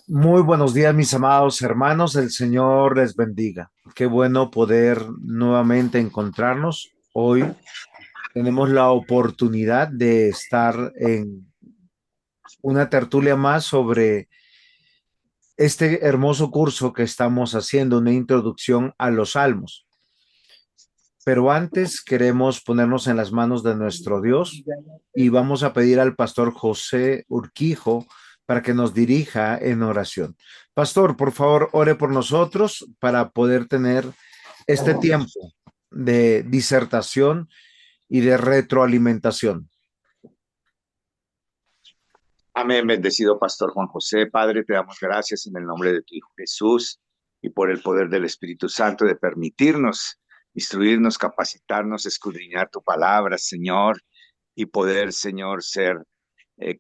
Muy buenos días, mis amados hermanos. El Señor les bendiga. Qué bueno poder nuevamente encontrarnos. Hoy tenemos la oportunidad de estar en una tertulia más sobre este hermoso curso que estamos haciendo, una introducción a los salmos. Pero antes queremos ponernos en las manos de nuestro Dios y vamos a pedir al pastor José Urquijo para que nos dirija en oración. Pastor, por favor, ore por nosotros para poder tener este tiempo de disertación y de retroalimentación. Amén, bendecido Pastor Juan José. Padre, te damos gracias en el nombre de tu Hijo Jesús y por el poder del Espíritu Santo de permitirnos instruirnos, capacitarnos, escudriñar tu palabra, Señor, y poder, Señor, ser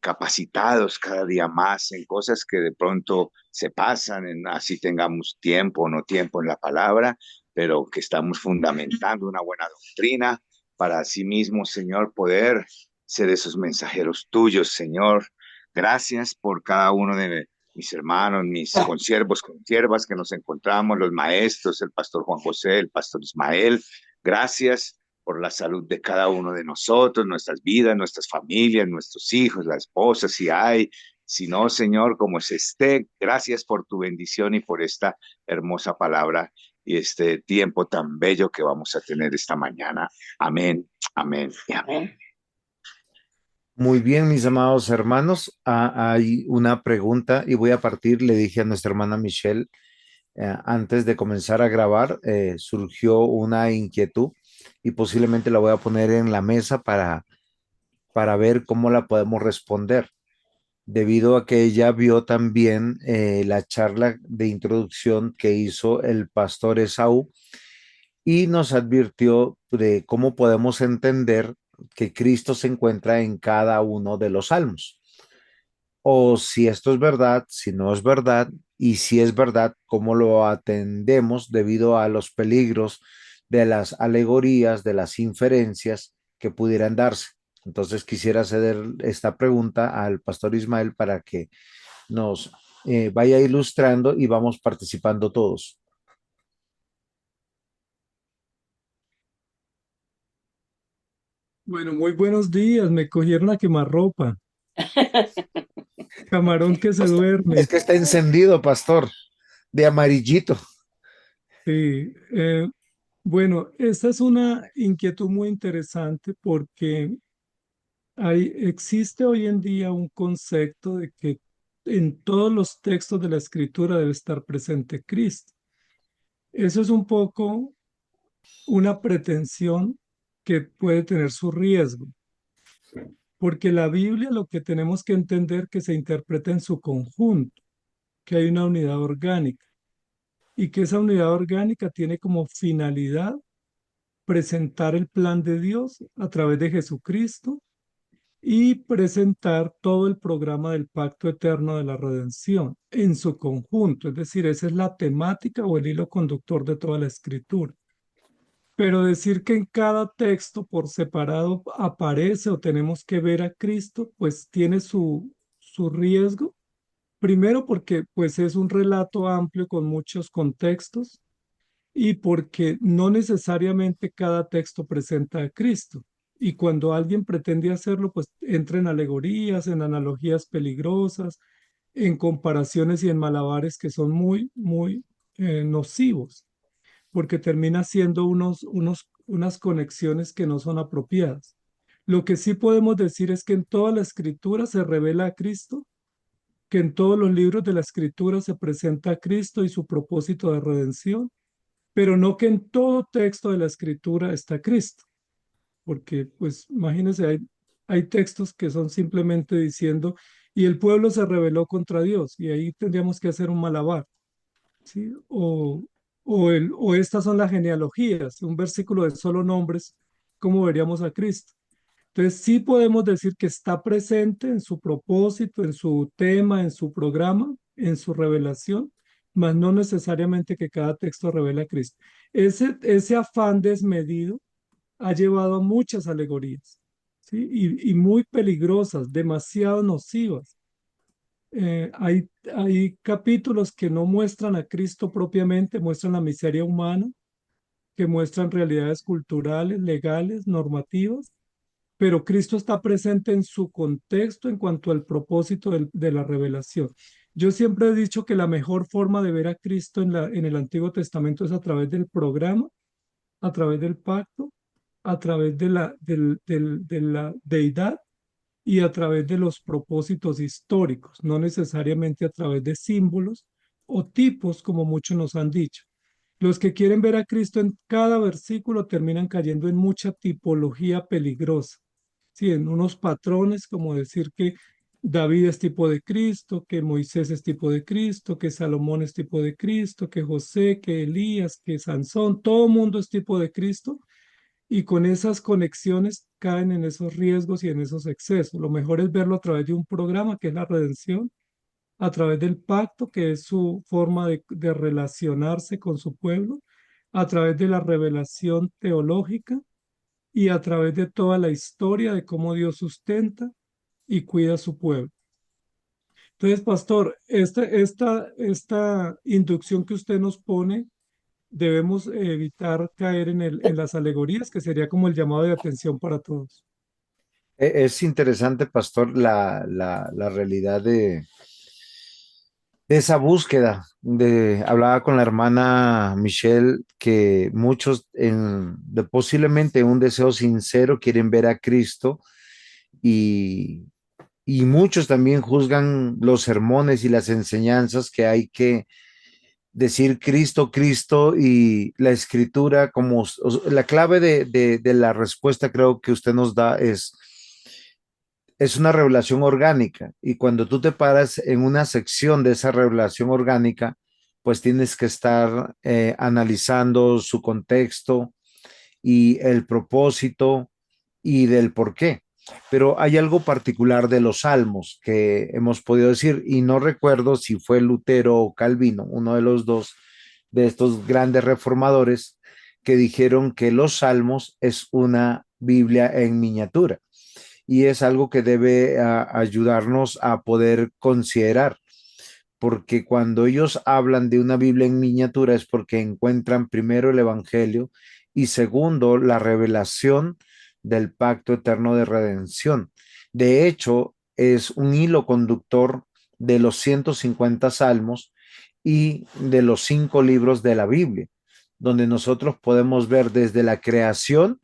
capacitados cada día más en cosas que de pronto se pasan, así tengamos tiempo o no tiempo en la palabra, pero que estamos fundamentando una buena doctrina para así mismo, Señor, poder ser esos mensajeros tuyos, Señor. Gracias por cada uno de mis hermanos, mis consiervos, consiervas que nos encontramos, los maestros, el pastor Juan José, el pastor Ismael. Gracias por la salud de cada uno de nosotros, nuestras vidas, nuestras familias, nuestros hijos, la esposa, si hay, si no, Señor, como se esté. Gracias por tu bendición y por esta hermosa palabra y este tiempo tan bello que vamos a tener esta mañana. Amén, amén y amén. Muy bien, mis amados hermanos, hay una pregunta y voy a partir, le dije a nuestra hermana Michelle, antes de comenzar a grabar, surgió una inquietud y posiblemente la voy a poner en la mesa para ver cómo la podemos responder, debido a que ella vio también la charla de introducción que hizo el pastor Esaú y nos advirtió de cómo podemos entender que Cristo se encuentra en cada uno de los salmos. O si esto es verdad, si no es verdad, y si es verdad, cómo lo atendemos debido a los peligros de las alegorías, de las inferencias que pudieran darse. Entonces quisiera ceder esta pregunta al pastor Ismael para que nos vaya ilustrando y vamos participando todos. Bueno, muy buenos días. Me cogieron a quemarropa. Camarón que se Es duerme. que está encendido, pastor, de amarillito. Sí. Bueno, esta es una inquietud muy interesante porque existe hoy en día un concepto de que en todos los textos de la escritura debe estar presente Cristo. Eso es un poco una pretensión que puede tener su riesgo, porque la Biblia lo que tenemos que entender que se interpreta en su conjunto, que hay una unidad orgánica y que esa unidad orgánica tiene como finalidad presentar el plan de Dios a través de Jesucristo y presentar todo el programa del pacto eterno de la redención en su conjunto. Es decir, esa es la temática o el hilo conductor de toda la escritura. Pero decir que en cada texto por separado aparece o tenemos que ver a Cristo, pues tiene su riesgo. Primero porque pues es un relato amplio con muchos contextos y porque no necesariamente cada texto presenta a Cristo. Y cuando alguien pretende hacerlo, pues entra en alegorías, en analogías peligrosas, en comparaciones y en malabares que son muy nocivos, porque termina siendo unas conexiones que no son apropiadas. Lo que sí podemos decir es que en toda la escritura se revela a Cristo, que en todos los libros de la escritura se presenta a Cristo y su propósito de redención, pero no que en todo texto de la escritura está Cristo, porque pues imagínense, hay textos que son simplemente diciendo, y el pueblo se rebeló contra Dios, y ahí tendríamos que hacer un malabar, ¿sí? O estas son las genealogías, un versículo de solo nombres, ¿cómo veríamos a Cristo? Entonces sí podemos decir que está presente en su propósito, en su tema, en su programa, en su revelación, mas no necesariamente que cada texto revela a Cristo. Ese afán desmedido ha llevado a muchas alegorías, ¿sí? Y muy peligrosas, demasiado nocivas, Hay capítulos que no muestran a Cristo propiamente, muestran la miseria humana, que muestran realidades culturales, legales, normativas, pero Cristo está presente en su contexto en cuanto al propósito de la revelación. Yo siempre he dicho que la mejor forma de ver a Cristo en el Antiguo Testamento es a través del programa, a través del pacto, a través de la deidad y a través de los propósitos históricos, no necesariamente a través de símbolos o tipos como muchos nos han dicho. Los que quieren ver a Cristo en cada versículo terminan cayendo en mucha tipología peligrosa, sí, en unos patrones como decir que David es tipo de Cristo, que Moisés es tipo de Cristo, que Salomón es tipo de Cristo, que José, que Elías, que Sansón, todo mundo es tipo de Cristo y con esas conexiones caen en esos riesgos y en esos excesos. Lo mejor es verlo a través de un programa que es la redención, a través del pacto, que es su forma de relacionarse con su pueblo, a través de la revelación teológica y a través de toda la historia de cómo Dios sustenta y cuida a su pueblo. Entonces, pastor, esta inducción que usted nos pone, debemos evitar caer en las alegorías, que sería como el llamado de atención para todos. Es interesante, pastor, la realidad de esa búsqueda. Hablaba con la hermana Michelle que muchos posiblemente un deseo sincero quieren ver a Cristo y, y muchos también juzgan los sermones y las enseñanzas que hay que decir Cristo, Cristo y la escritura como la clave de la respuesta creo que usted nos da es una revelación orgánica y cuando tú te paras en una sección de esa revelación orgánica, pues tienes que estar analizando su contexto y el propósito y del por qué. Pero hay algo particular de los salmos que hemos podido decir, y no recuerdo si fue Lutero o Calvino, uno de los dos de estos grandes reformadores, que dijeron que los salmos es una Biblia en miniatura y es algo que debe ayudarnos a poder considerar, porque cuando ellos hablan de una Biblia en miniatura es porque encuentran primero el Evangelio y segundo la revelación del pacto eterno de redención. De hecho, es un hilo conductor de los 150 salmos y de los 5 libros de la Biblia, donde nosotros podemos ver desde la creación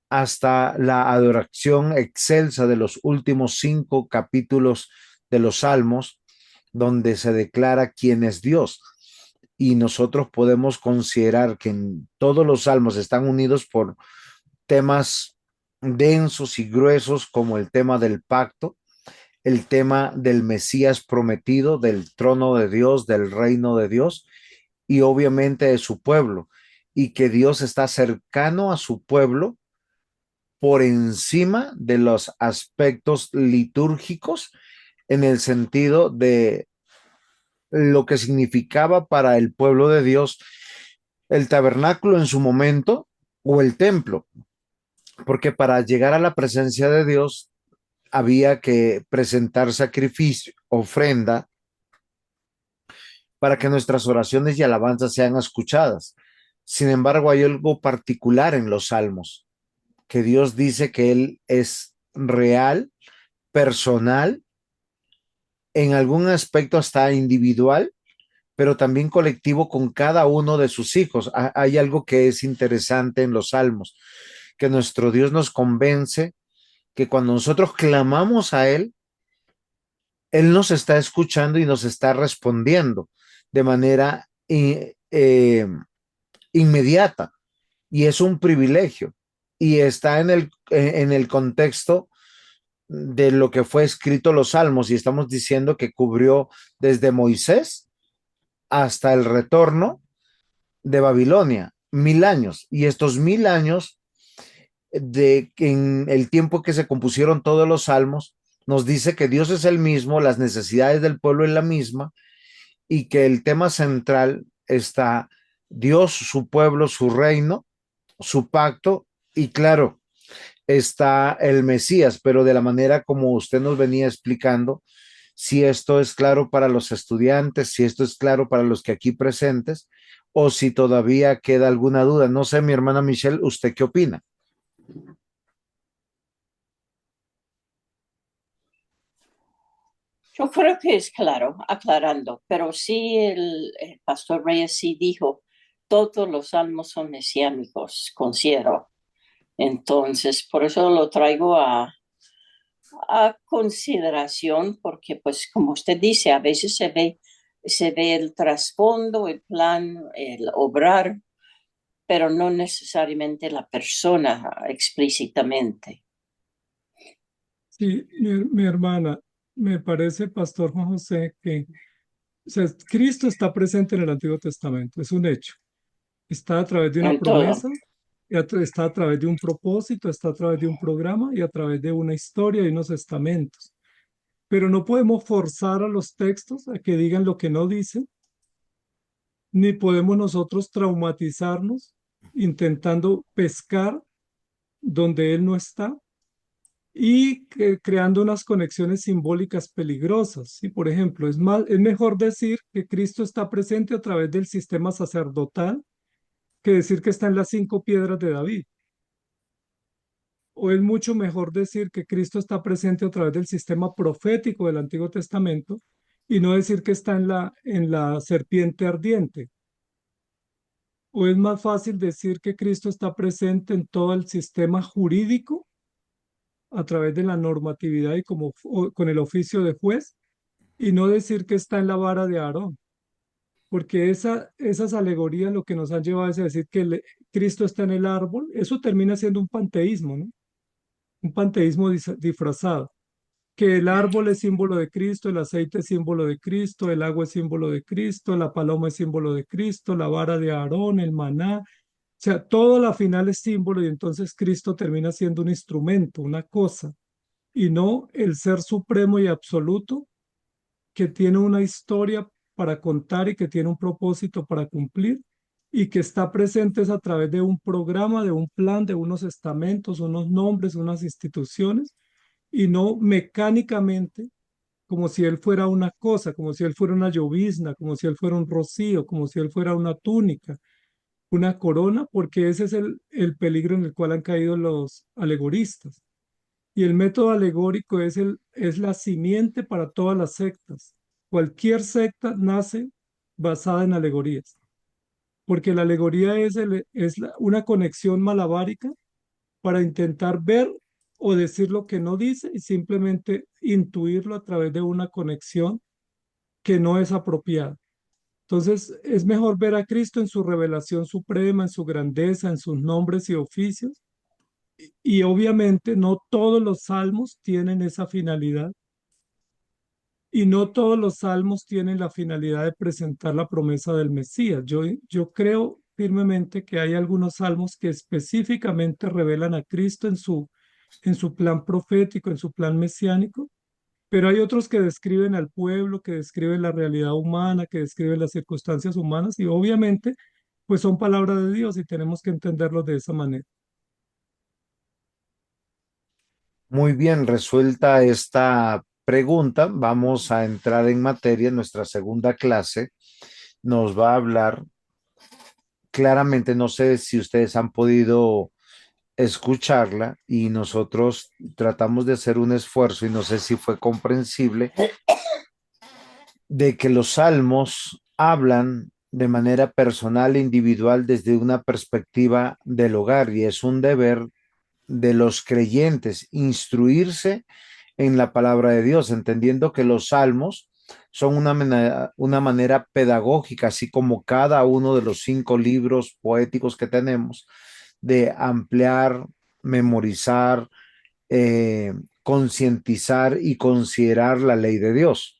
hasta la adoración excelsa de los últimos 5 capítulos de los Salmos, donde se declara quién es Dios. Y nosotros podemos considerar que en todos los salmos están unidos por temas densos y gruesos como el tema del pacto, el tema del Mesías prometido, del trono de Dios, del reino de Dios y obviamente de su pueblo, y que Dios está cercano a su pueblo por encima de los aspectos litúrgicos en el sentido de lo que significaba para el pueblo de Dios el tabernáculo en su momento o el templo, porque para llegar a la presencia de Dios había que presentar sacrificio, ofrenda, para que nuestras oraciones y alabanzas sean escuchadas. Sin embargo, hay algo particular en los salmos, que Dios dice que Él es real, personal, en algún aspecto hasta individual, pero también colectivo con cada uno de sus hijos. Hay algo que es interesante en los salmos, que nuestro Dios nos convence que cuando nosotros clamamos a Él, Él nos está escuchando y nos está respondiendo de manera inmediata. Y es un privilegio. Y está en el contexto de lo que fue escrito los salmos. Y estamos diciendo que cubrió desde Moisés hasta el retorno de Babilonia, 1000 años. Y estos 1000 años en el tiempo que se compusieron todos los salmos, nos dice que Dios es el mismo, las necesidades del pueblo es la misma y que el tema central está Dios, su pueblo, su reino, su pacto y claro, está el Mesías, pero de la manera como usted nos venía explicando, si esto es claro para los estudiantes, si esto es claro para los que aquí presentes, o si todavía queda alguna duda. No sé, mi hermana Michelle, ¿usted qué opina? Yo creo que es claro, aclarando, pero sí el pastor Reyes sí dijo, todos los salmos son mesiánicos, considero. Entonces, por eso lo traigo a consideración, porque pues como usted dice, a veces se ve el trasfondo, el plan, el obrar, pero no necesariamente la persona explícitamente. Sí, mi hermana, me parece, Pastor Juan José, que o sea, Cristo está presente en el Antiguo Testamento, es un hecho. Está a través de una En todo. promesa, está a través de un propósito, está a través de un programa y a través de una historia y unos estamentos. Pero no podemos forzar a los textos a que digan lo que no dicen, ni podemos nosotros traumatizarnos intentando pescar donde Él no está y creando unas conexiones simbólicas peligrosas. ¿Sí? Por ejemplo, es mejor decir que Cristo está presente a través del sistema sacerdotal que decir que está en las 5 piedras de David. O es mucho mejor decir que Cristo está presente a través del sistema profético del Antiguo Testamento y no decir que está en la serpiente ardiente. O es más fácil decir que Cristo está presente en todo el sistema jurídico a través de la normatividad y con el oficio de juez y no decir que está en la vara de Aarón, porque esas alegorías lo que nos han llevado es a decir que Cristo está en el árbol, eso termina siendo un panteísmo, ¿no? Un panteísmo disfrazado, que el árbol es símbolo de Cristo, el aceite es símbolo de Cristo, el agua es símbolo de Cristo, la paloma es símbolo de Cristo, la vara de Aarón, el maná, o sea, todo la final es símbolo y entonces Cristo termina siendo un instrumento, una cosa, y no el ser supremo y absoluto que tiene una historia para contar y que tiene un propósito para cumplir y que está presente es a través de un programa, de un plan, de unos estamentos, unos nombres, unas instituciones y no mecánicamente como si él fuera una cosa, como si él fuera una llovizna, como si él fuera un rocío, como si él fuera una túnica, una corona, porque ese es el peligro en el cual han caído los alegoristas. Y el método alegórico es la simiente para todas las sectas. Cualquier secta nace basada en alegorías, porque la alegoría es una conexión malabárica para intentar ver o decir lo que no dice y simplemente intuirlo a través de una conexión que no es apropiada. Entonces, es mejor ver a Cristo en su revelación suprema, en su grandeza, en sus nombres y oficios. Y obviamente no todos los salmos tienen esa finalidad y no todos los salmos tienen la finalidad de presentar la promesa del Mesías. Yo creo firmemente que hay algunos salmos que específicamente revelan a Cristo en su plan profético, en su plan mesiánico, pero hay otros que describen al pueblo, que describen la realidad humana, que describen las circunstancias humanas y obviamente pues son palabra de Dios y tenemos que entenderlos de esa manera. Muy bien, resuelta esta pregunta, vamos a entrar en materia. En nuestra segunda clase nos va a hablar claramente, no sé si ustedes han podido escucharla y nosotros tratamos de hacer un esfuerzo y no sé si fue comprensible de que los salmos hablan de manera personal e individual desde una perspectiva del hogar y es un deber de los creyentes instruirse en la palabra de Dios, entendiendo que los salmos son una manera pedagógica, así como cada uno de los 5 libros poéticos que tenemos, de ampliar, memorizar, concientizar y considerar la ley de Dios.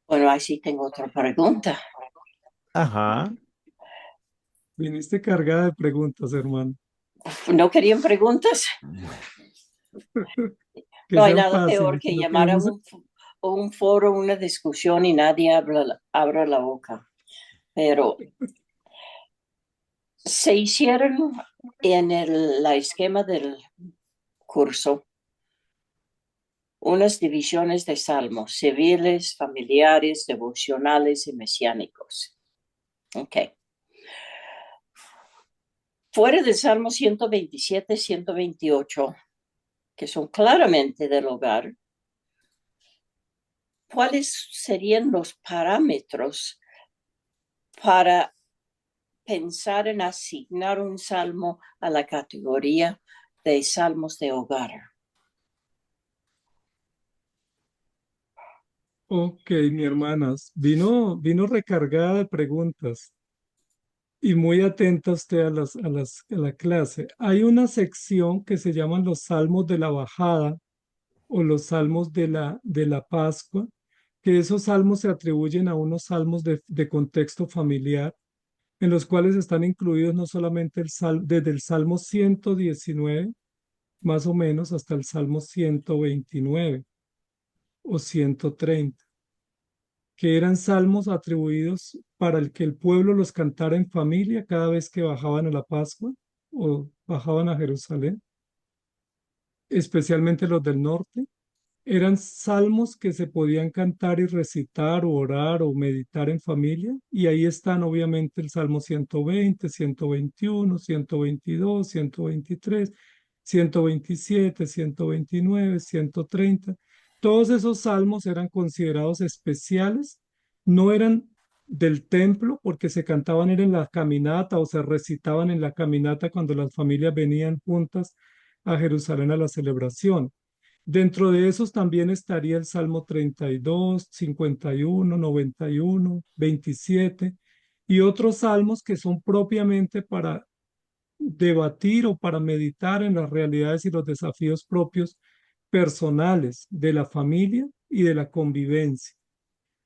Bueno, ahí sí tengo otra pregunta. Ajá. Viniste cargada de preguntas, hermano. ¿No querían preguntas? Que No hay sean nada peor fáciles, que sino que llamar a un foro, una discusión y nadie abra la boca. Pero Se hicieron en la esquema del curso unas divisiones de salmos civiles, familiares, devocionales y mesiánicos. Ok. Fuera del Salmo 127, 128, que son claramente del hogar, ¿cuáles serían los parámetros para pensar en asignar un salmo a la categoría de salmos de hogar? Ok, mi hermanas, vino recargada de preguntas y muy atenta usted a la clase. Hay una sección que se llaman los salmos de la bajada o los salmos de la Pascua, que esos salmos se atribuyen a unos salmos de contexto familiar, en los cuales están incluidos no solamente desde el Salmo 119, más o menos, hasta el Salmo 129 o 130, que eran salmos atribuidos para el que el pueblo los cantara en familia cada vez que bajaban a la Pascua o bajaban a Jerusalén, especialmente los del norte. Eran salmos que se podían cantar y recitar o orar o meditar en familia. Y ahí están obviamente el Salmo 120, 121, 122, 123, 127, 129, 130. Todos esos salmos eran considerados especiales, no eran del templo porque se cantaban era en la caminata o se recitaban en la caminata cuando las familias venían juntas a Jerusalén a la celebración. Dentro de esos también estaría el Salmo 32, 51, 91, 27 y otros salmos que son propiamente para debatir o para meditar en las realidades y los desafíos propios personales de la familia y de la convivencia.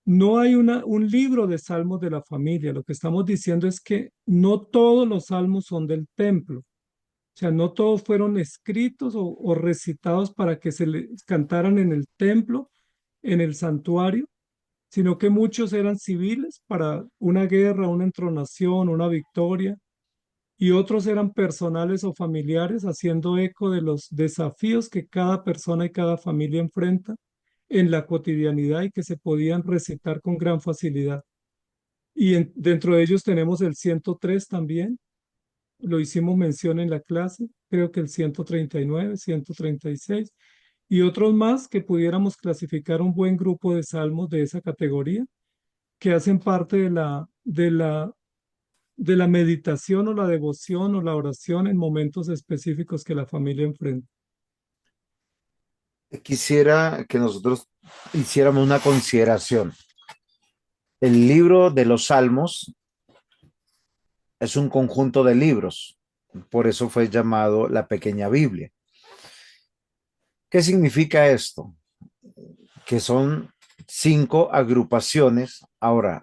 No hay un libro de salmos de la familia. Lo que estamos diciendo es que no todos los salmos son del templo. O sea, no todos fueron escritos o recitados para que se les cantaran en el templo, en el santuario, sino que muchos eran civiles para una guerra, una entronación, una victoria, y otros eran personales o familiares, haciendo eco de los desafíos que cada persona y cada familia enfrenta en la cotidianidad y que se podían recitar con gran facilidad. Y dentro de ellos tenemos el 103 también, lo hicimos mención en la clase, creo que el 139, 136 y otros más que pudiéramos clasificar un buen grupo de salmos de esa categoría que hacen parte de la meditación o la devoción o la oración en momentos específicos que la familia enfrenta. Quisiera que nosotros hiciéramos una consideración. El libro de los Salmos es un conjunto de libros, por eso fue llamado la Pequeña Biblia. ¿Qué significa esto? Que son 5 agrupaciones. Ahora,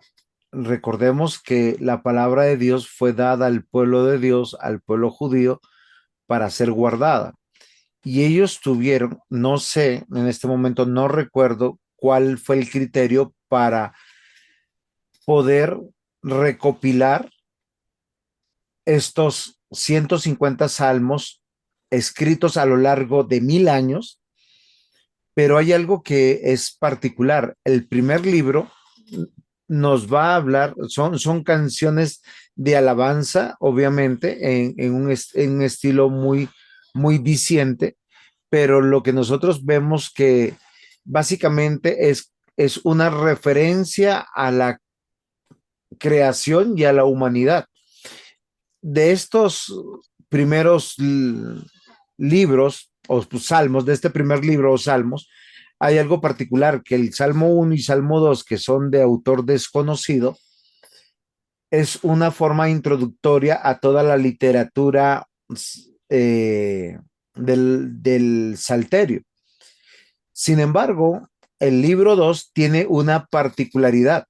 recordemos que la palabra de Dios fue dada al pueblo de Dios, al pueblo judío, para ser guardada. Y ellos tuvieron, no sé, en este momento no recuerdo cuál fue el criterio para poder recopilar estos 150 salmos escritos a lo largo de 1000 años, pero hay algo que es particular. El primer libro nos va a hablar, son canciones de alabanza, obviamente, en un estilo muy diciente, pero lo que nosotros vemos que básicamente es una referencia a la creación y a la humanidad. De estos primeros libros o salmos, de este primer libro o salmos, hay algo particular, que el Salmo 1 y Salmo 2, que son de autor desconocido, es una forma introductoria a toda la literatura eh, del Salterio. Sin embargo, el libro 2 tiene una particularidad.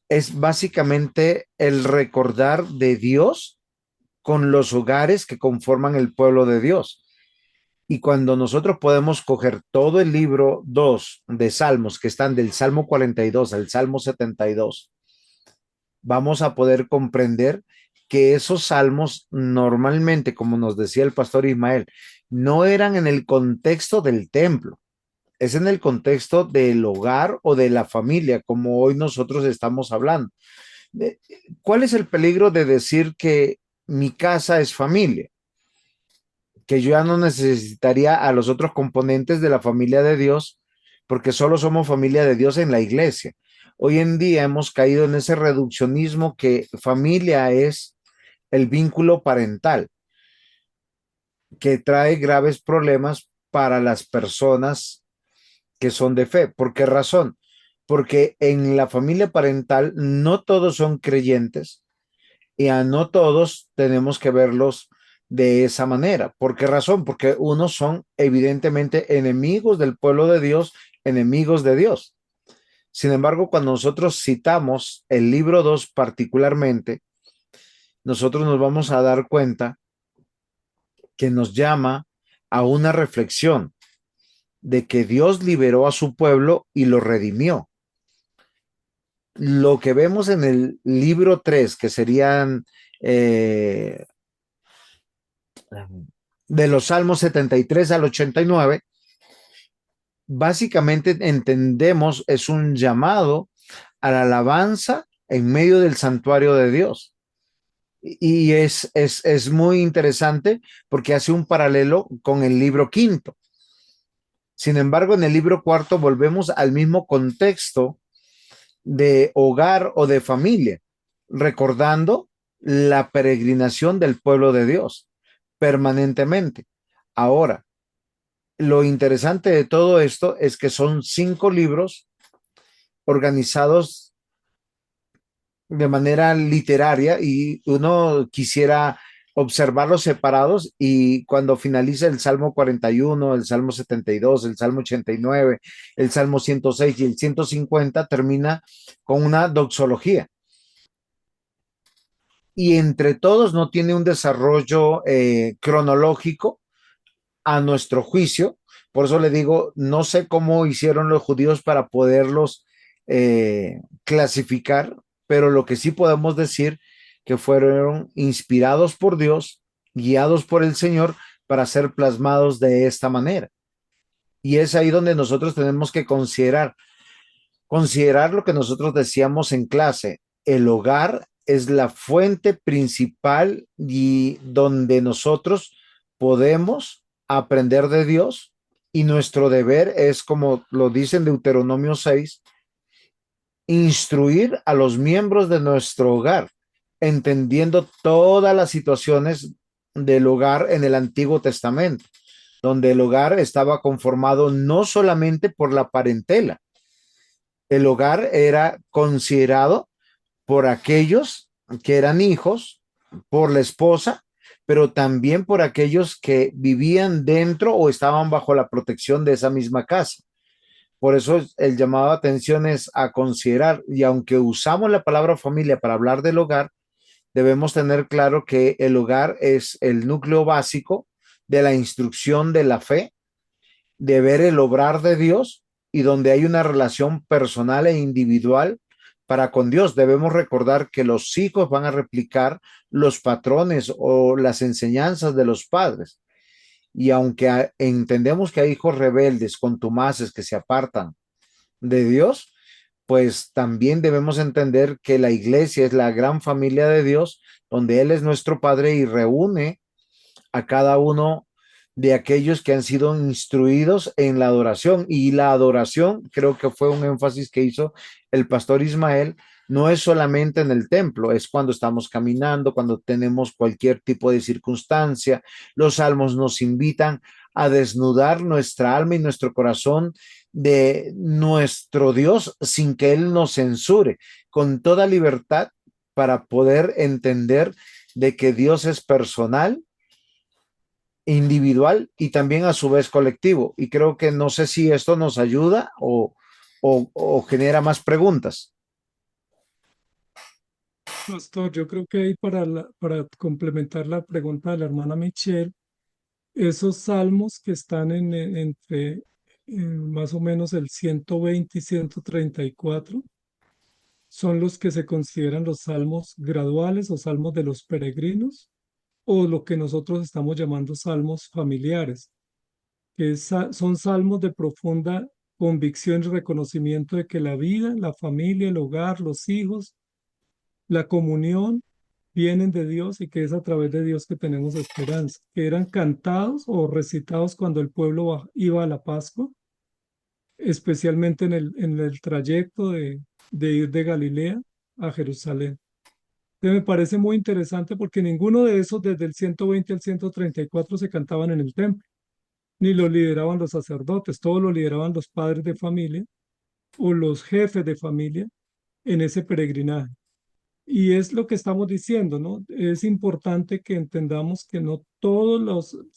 Es básicamente el recordar de Dios con los hogares que conforman el pueblo de Dios. Y cuando nosotros podemos coger todo el libro 2 de Salmos, que están del Salmo 42 al Salmo 72, vamos a poder comprender que esos salmos normalmente, como nos decía el pastor Ismael, no eran en el contexto del templo, es en el contexto del hogar o de la familia, como hoy nosotros estamos hablando. De- ¿Cuál es el peligro de decir que mi casa es familia? Que yo ya no necesitaría a los otros componentes de la familia de Dios, porque solo somos familia de Dios en la iglesia. Hoy en día hemos caído en ese reduccionismo que familia es el vínculo parental, que trae graves problemas para las personas que son de fe. ¿Por qué razón? Porque en la familia parental no todos son creyentes y a no todos tenemos que verlos de esa manera. ¿Por qué razón? Porque unos son evidentemente enemigos del pueblo de Dios, enemigos de Dios. Sin embargo, cuando nosotros citamos el libro 2 particularmente, nosotros nos vamos a dar cuenta que nos llama a una reflexión de que Dios liberó a su pueblo y lo redimió. Lo que vemos en el libro 3, que serían de los Salmos 73 al 89, básicamente entendemos es un llamado a la alabanza en medio del santuario de Dios. Y es muy interesante porque hace un paralelo con el libro quinto. Sin embargo, en el libro cuarto volvemos al mismo contexto de hogar o de familia, recordando la peregrinación del pueblo de Dios permanentemente. Ahora, lo interesante de todo esto es que son 5 libros organizados de manera literaria y uno quisiera observarlos separados y cuando finaliza el Salmo 41, el Salmo 72, el Salmo 89, el Salmo 106 y el 150 termina con una doxología. Y entre todos no tiene un desarrollo cronológico a nuestro juicio. Por eso le digo, no sé cómo hicieron los judíos para poderlos clasificar, pero lo que sí podemos decir que fueron inspirados por Dios, guiados por el Señor para ser plasmados de esta manera. Y es ahí donde nosotros tenemos que considerar lo que nosotros decíamos en clase. El hogar es la fuente principal y donde nosotros podemos aprender de Dios y nuestro deber es, como lo dice en Deuteronomio 6, instruir a los miembros de nuestro hogar, entendiendo todas las situaciones del hogar en el Antiguo Testamento, donde el hogar estaba conformado no solamente por la parentela, el hogar era considerado por aquellos que eran hijos, por la esposa, pero también por aquellos que vivían dentro o estaban bajo la protección de esa misma casa. Por eso el llamado de atención es a considerar, y aunque usamos la palabra familia para hablar del hogar, debemos tener claro que el hogar es el núcleo básico de la instrucción de la fe, de ver el obrar de Dios y donde hay una relación personal e individual para con Dios. Debemos recordar que los hijos van a replicar los patrones o las enseñanzas de los padres. Y aunque entendemos que hay hijos rebeldes, contumaces, que se apartan de Dios, pues también debemos entender que la iglesia es la gran familia de Dios, donde Él es nuestro Padre y reúne a cada uno de aquellos que han sido instruidos en la adoración. Y la adoración, creo que fue un énfasis que hizo el pastor Ismael, no es solamente en el templo, es cuando estamos caminando, cuando tenemos cualquier tipo de circunstancia. Los salmos nos invitan a desnudar nuestra alma y nuestro corazón de nuestro Dios sin que Él nos censure, con toda libertad para poder entender de que Dios es personal, individual y también a su vez colectivo. Y creo que no sé si esto nos ayuda o genera más preguntas. Pastor, yo creo que ahí para complementar la pregunta de la hermana Michelle, esos salmos que están entre más o menos el 120 y 134, son los que se consideran los salmos graduales o salmos de los peregrinos, o lo que nosotros estamos llamando salmos familiares, que son salmos de profunda convicción y reconocimiento de que la vida, la familia, el hogar, los hijos, la comunión vienen de Dios y que es a través de Dios que tenemos esperanza, que eran cantados o recitados cuando el pueblo iba a la Pascua, especialmente en el trayecto de ir de Galilea a Jerusalén. Entonces me parece muy interesante porque ninguno de esos, desde el 120 al 134, se cantaban en el templo, ni lo lideraban los sacerdotes, todos lo lideraban los padres de familia o los jefes de familia en ese peregrinaje. Y es lo que estamos diciendo, ¿no? Es importante que entendamos que no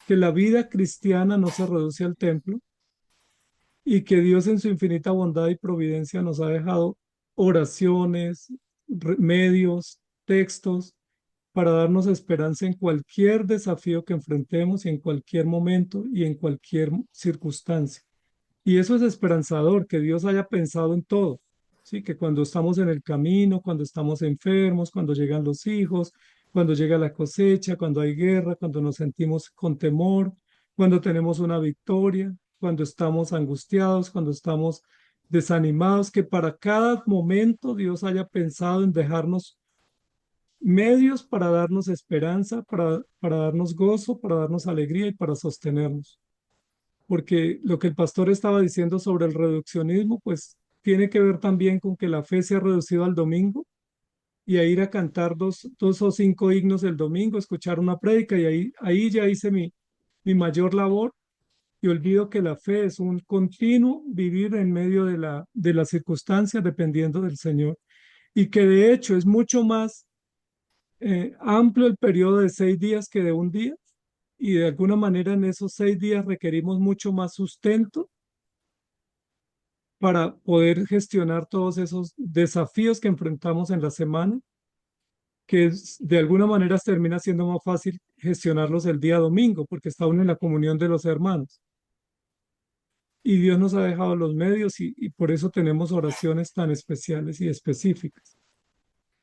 que la vida cristiana no se reduce al templo y que Dios en su infinita bondad y providencia nos ha dejado oraciones, medios, textos para darnos esperanza en cualquier desafío que enfrentemos y en cualquier momento y en cualquier circunstancia. Y eso es esperanzador, que Dios haya pensado en todo. Sí, que cuando estamos en el camino, cuando estamos enfermos, cuando llegan los hijos, cuando llega la cosecha, cuando hay guerra, cuando nos sentimos con temor, cuando tenemos una victoria, cuando estamos angustiados, cuando estamos desanimados, que para cada momento Dios haya pensado en dejarnos medios para darnos esperanza, para darnos gozo, para darnos alegría y para sostenernos. Porque lo que el pastor estaba diciendo sobre el reduccionismo, pues tiene que ver también con que la fe se ha reducido al domingo y a ir a cantar dos o cinco himnos el domingo, escuchar una prédica y ahí ya hice mi mayor labor y olvido que la fe es un continuo vivir en medio de las circunstancias dependiendo del Señor y que de hecho es mucho más amplio el periodo de 6 días que de un día y de alguna manera en esos 6 días requerimos mucho más sustento para poder gestionar todos esos desafíos que enfrentamos en la semana, que de alguna manera termina siendo más fácil gestionarlos el día domingo, porque está uno en la comunión de los hermanos. Y Dios nos ha dejado los medios y por eso tenemos oraciones tan especiales y específicas.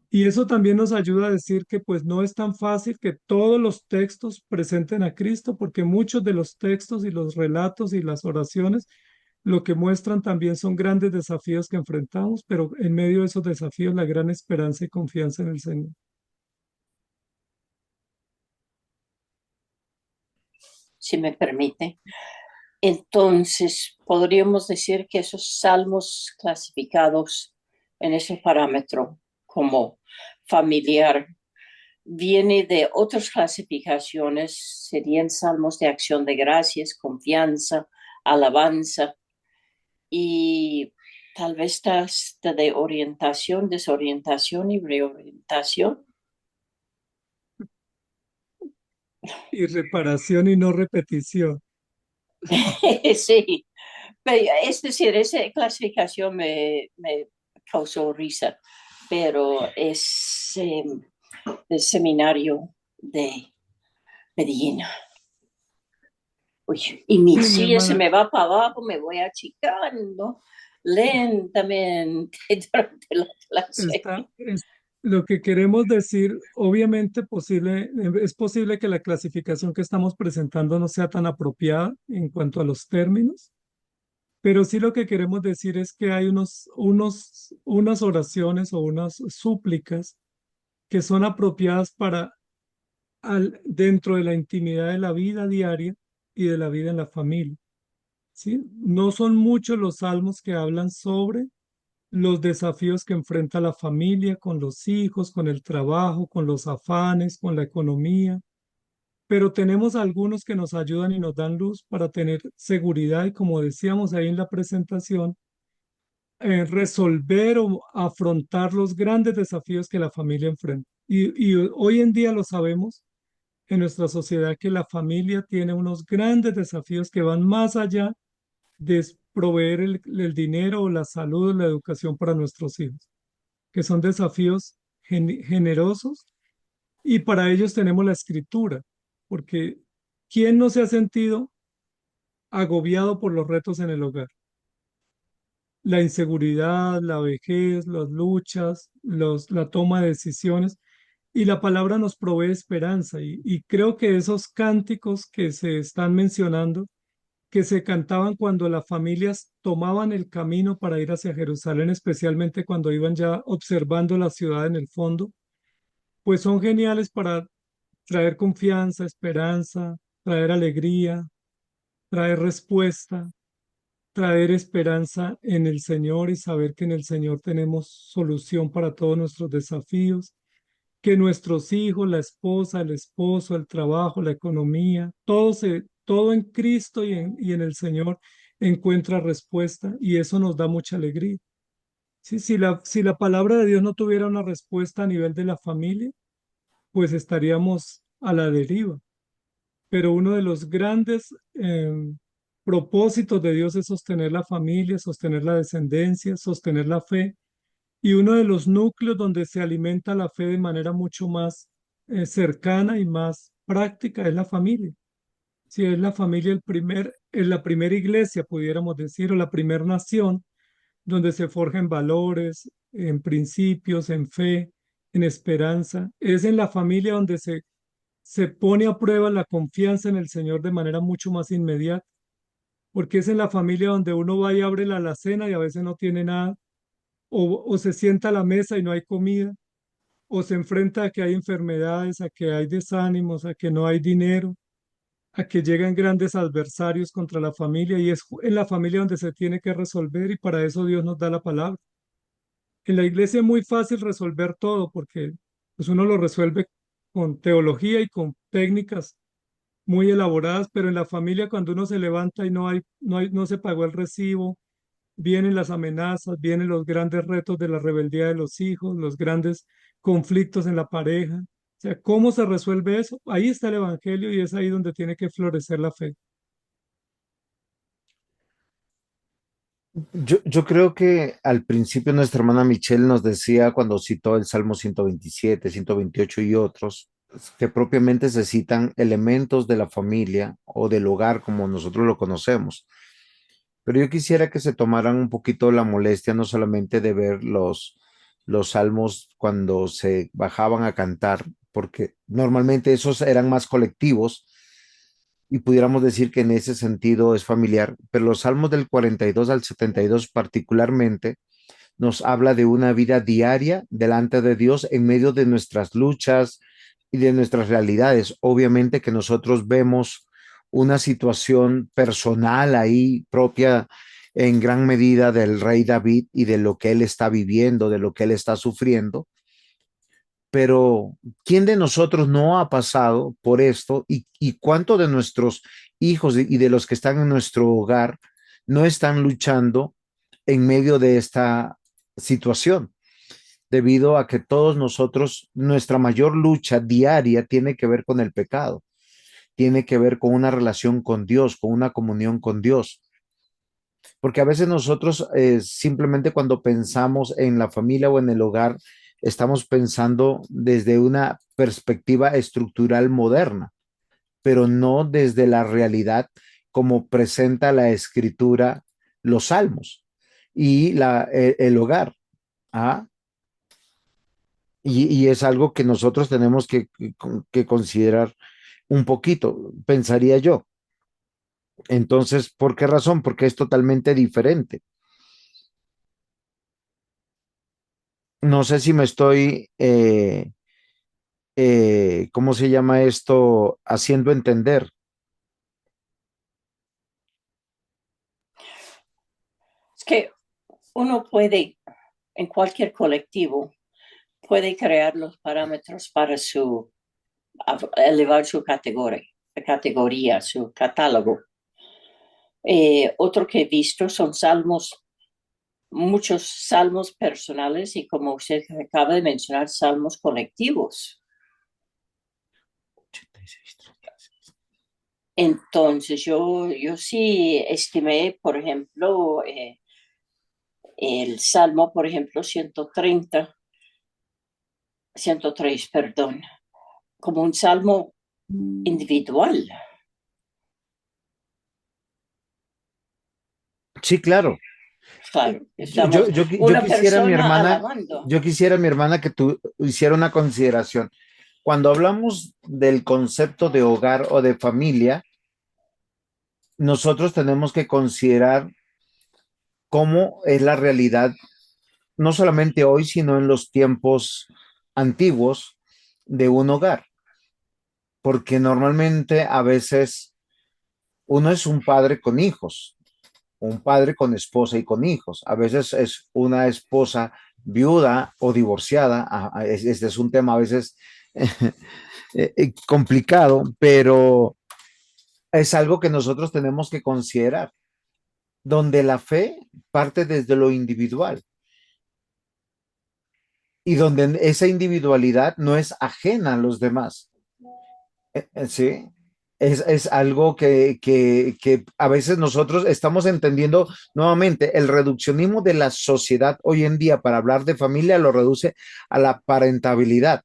Y eso también nos ayuda a decir que pues no es tan fácil que todos los textos presenten a Cristo, porque muchos de los textos y los relatos y las oraciones lo que muestran también son grandes desafíos que enfrentamos, pero en medio de esos desafíos la gran esperanza y confianza en el Señor. si me permite. Entonces, podríamos decir que esos salmos clasificados en ese parámetro como familiar viene de otras clasificaciones, serían salmos de acción de gracias, confianza, alabanza y tal vez hasta de orientación, desorientación y reorientación. Y reparación y no repetición. Sí, pero, es decir, esa clasificación me causó risa, pero es el seminario de Medellín. Uy, y mi Sí, mi silla se hermana, me va para abajo, me voy achicando lentamente durante la clase. lo que queremos decir, obviamente es posible que la clasificación que estamos presentando no sea tan apropiada en cuanto a los términos, pero sí lo que queremos decir es que hay unas oraciones o unas súplicas que son apropiadas para dentro de la intimidad de la vida diaria y de la vida en la familia, ¿sí? No son muchos los salmos que hablan sobre los desafíos que enfrenta la familia con los hijos, con el trabajo, con los afanes, con la economía, pero tenemos algunos que nos ayudan y nos dan luz para tener seguridad y, como decíamos ahí en la presentación, resolver o afrontar los grandes desafíos que la familia enfrenta. Y hoy en día lo sabemos en nuestra sociedad que la familia tiene unos grandes desafíos que van más allá de proveer el dinero o la salud o la educación para nuestros hijos, que son desafíos generosos y para ellos tenemos la escritura, porque ¿quién no se ha sentido agobiado por los retos en el hogar? la inseguridad, la vejez, las luchas, la toma de decisiones. Y la palabra nos provee esperanza. Y creo que esos cánticos que se están mencionando, que se cantaban cuando las familias tomaban el camino para ir hacia Jerusalén, especialmente cuando iban ya observando la ciudad en el fondo, pues son geniales para traer confianza, esperanza, traer alegría, traer respuesta, traer esperanza en el Señor y saber que en el Señor tenemos solución para todos nuestros desafíos, que nuestros hijos, la esposa, el esposo, el trabajo, la economía, todo en Cristo y en el Señor encuentra respuesta y eso nos da mucha alegría. Sí, si la palabra de Dios no tuviera una respuesta a nivel de la familia, pues estaríamos a la deriva. Pero uno de los grandes propósitos de Dios es sostener la familia, sostener la descendencia, sostener la fe. Y uno de los núcleos donde se alimenta la fe de manera mucho más cercana y más práctica es la familia. Si es la familia es la primera iglesia, pudiéramos decir, o la primera nación donde se forjan valores, en principios, en fe, en esperanza. Es en la familia donde se pone a prueba la confianza en el Señor de manera mucho más inmediata, porque es en la familia donde uno va y abre la alacena y a veces no tiene nada, o se sienta a la mesa y no hay comida, o se enfrenta a que hay enfermedades, a que hay desánimos, a que no hay dinero, a que llegan grandes adversarios contra la familia y es en la familia donde se tiene que resolver y para eso Dios nos da la palabra. En la iglesia es muy fácil resolver todo porque pues uno lo resuelve con teología y con técnicas muy elaboradas, pero en la familia cuando uno se levanta y no se pagó el recibo, vienen las amenazas, vienen los grandes retos de la rebeldía de los hijos, los grandes conflictos en la pareja. O sea, ¿cómo se resuelve eso? Ahí está el evangelio y es ahí donde tiene que florecer la fe. Yo creo que al principio nuestra hermana Michelle nos decía cuando citó el Salmo 127, 128 y otros, que propiamente se citan elementos de la familia o del hogar como nosotros lo conocemos. Pero yo quisiera que se tomaran un poquito la molestia no solamente de ver los salmos cuando se bajaban a cantar, porque normalmente esos eran más colectivos y pudiéramos decir que en ese sentido es familiar, pero los salmos del 42 al 72 particularmente nos habla de una vida diaria delante de Dios en medio de nuestras luchas y de nuestras realidades. Obviamente que nosotros vemos una situación personal ahí propia en gran medida del rey David y de lo que él está viviendo, de lo que él está sufriendo, pero ¿quién de nosotros no ha pasado por esto y cuánto de nuestros hijos y de los que están en nuestro hogar no están luchando en medio de esta situación? Debido a que todos nosotros, nuestra mayor lucha diaria tiene que ver con el pecado, tiene que ver con una relación con Dios, con una comunión con Dios. Porque a veces nosotros simplemente cuando pensamos en la familia o en el hogar, estamos pensando desde una perspectiva estructural moderna, pero no desde la realidad como presenta la escritura, los salmos y el hogar. ¿Ah? Y es algo que nosotros tenemos que considerar un poquito, pensaría yo. Entonces, ¿por qué razón? Porque es totalmente diferente. No sé si me estoy, ¿cómo se llama esto? Haciendo entender. Es que uno puede, en cualquier colectivo, puede crear los parámetros para elevar su categoría, su catálogo. Otro que he visto son muchos salmos personales y como usted acaba de mencionar, salmos colectivos. Entonces, yo sí estimé, por ejemplo, el Salmo, por ejemplo, 103, perdón, como un salmo individual. Sí, claro. Claro, Yo, yo, estamos yo, yo una quisiera, mi persona hermana, alabando. yo quisiera, mi hermana, que tú hiciera una consideración. Cuando hablamos del concepto de hogar o de familia, nosotros tenemos que considerar cómo es la realidad, no solamente hoy, sino en los tiempos antiguos de un hogar, porque normalmente a veces uno es un padre con hijos, un padre con esposa y con hijos, a veces es una esposa viuda o divorciada, este es un tema a veces complicado, pero es algo que nosotros tenemos que considerar, donde la fe parte desde lo individual y donde esa individualidad no es ajena a los demás. Sí, es algo que a veces nosotros estamos entendiendo nuevamente. El reduccionismo de la sociedad hoy en día para hablar de familia lo reduce a la parentabilidad,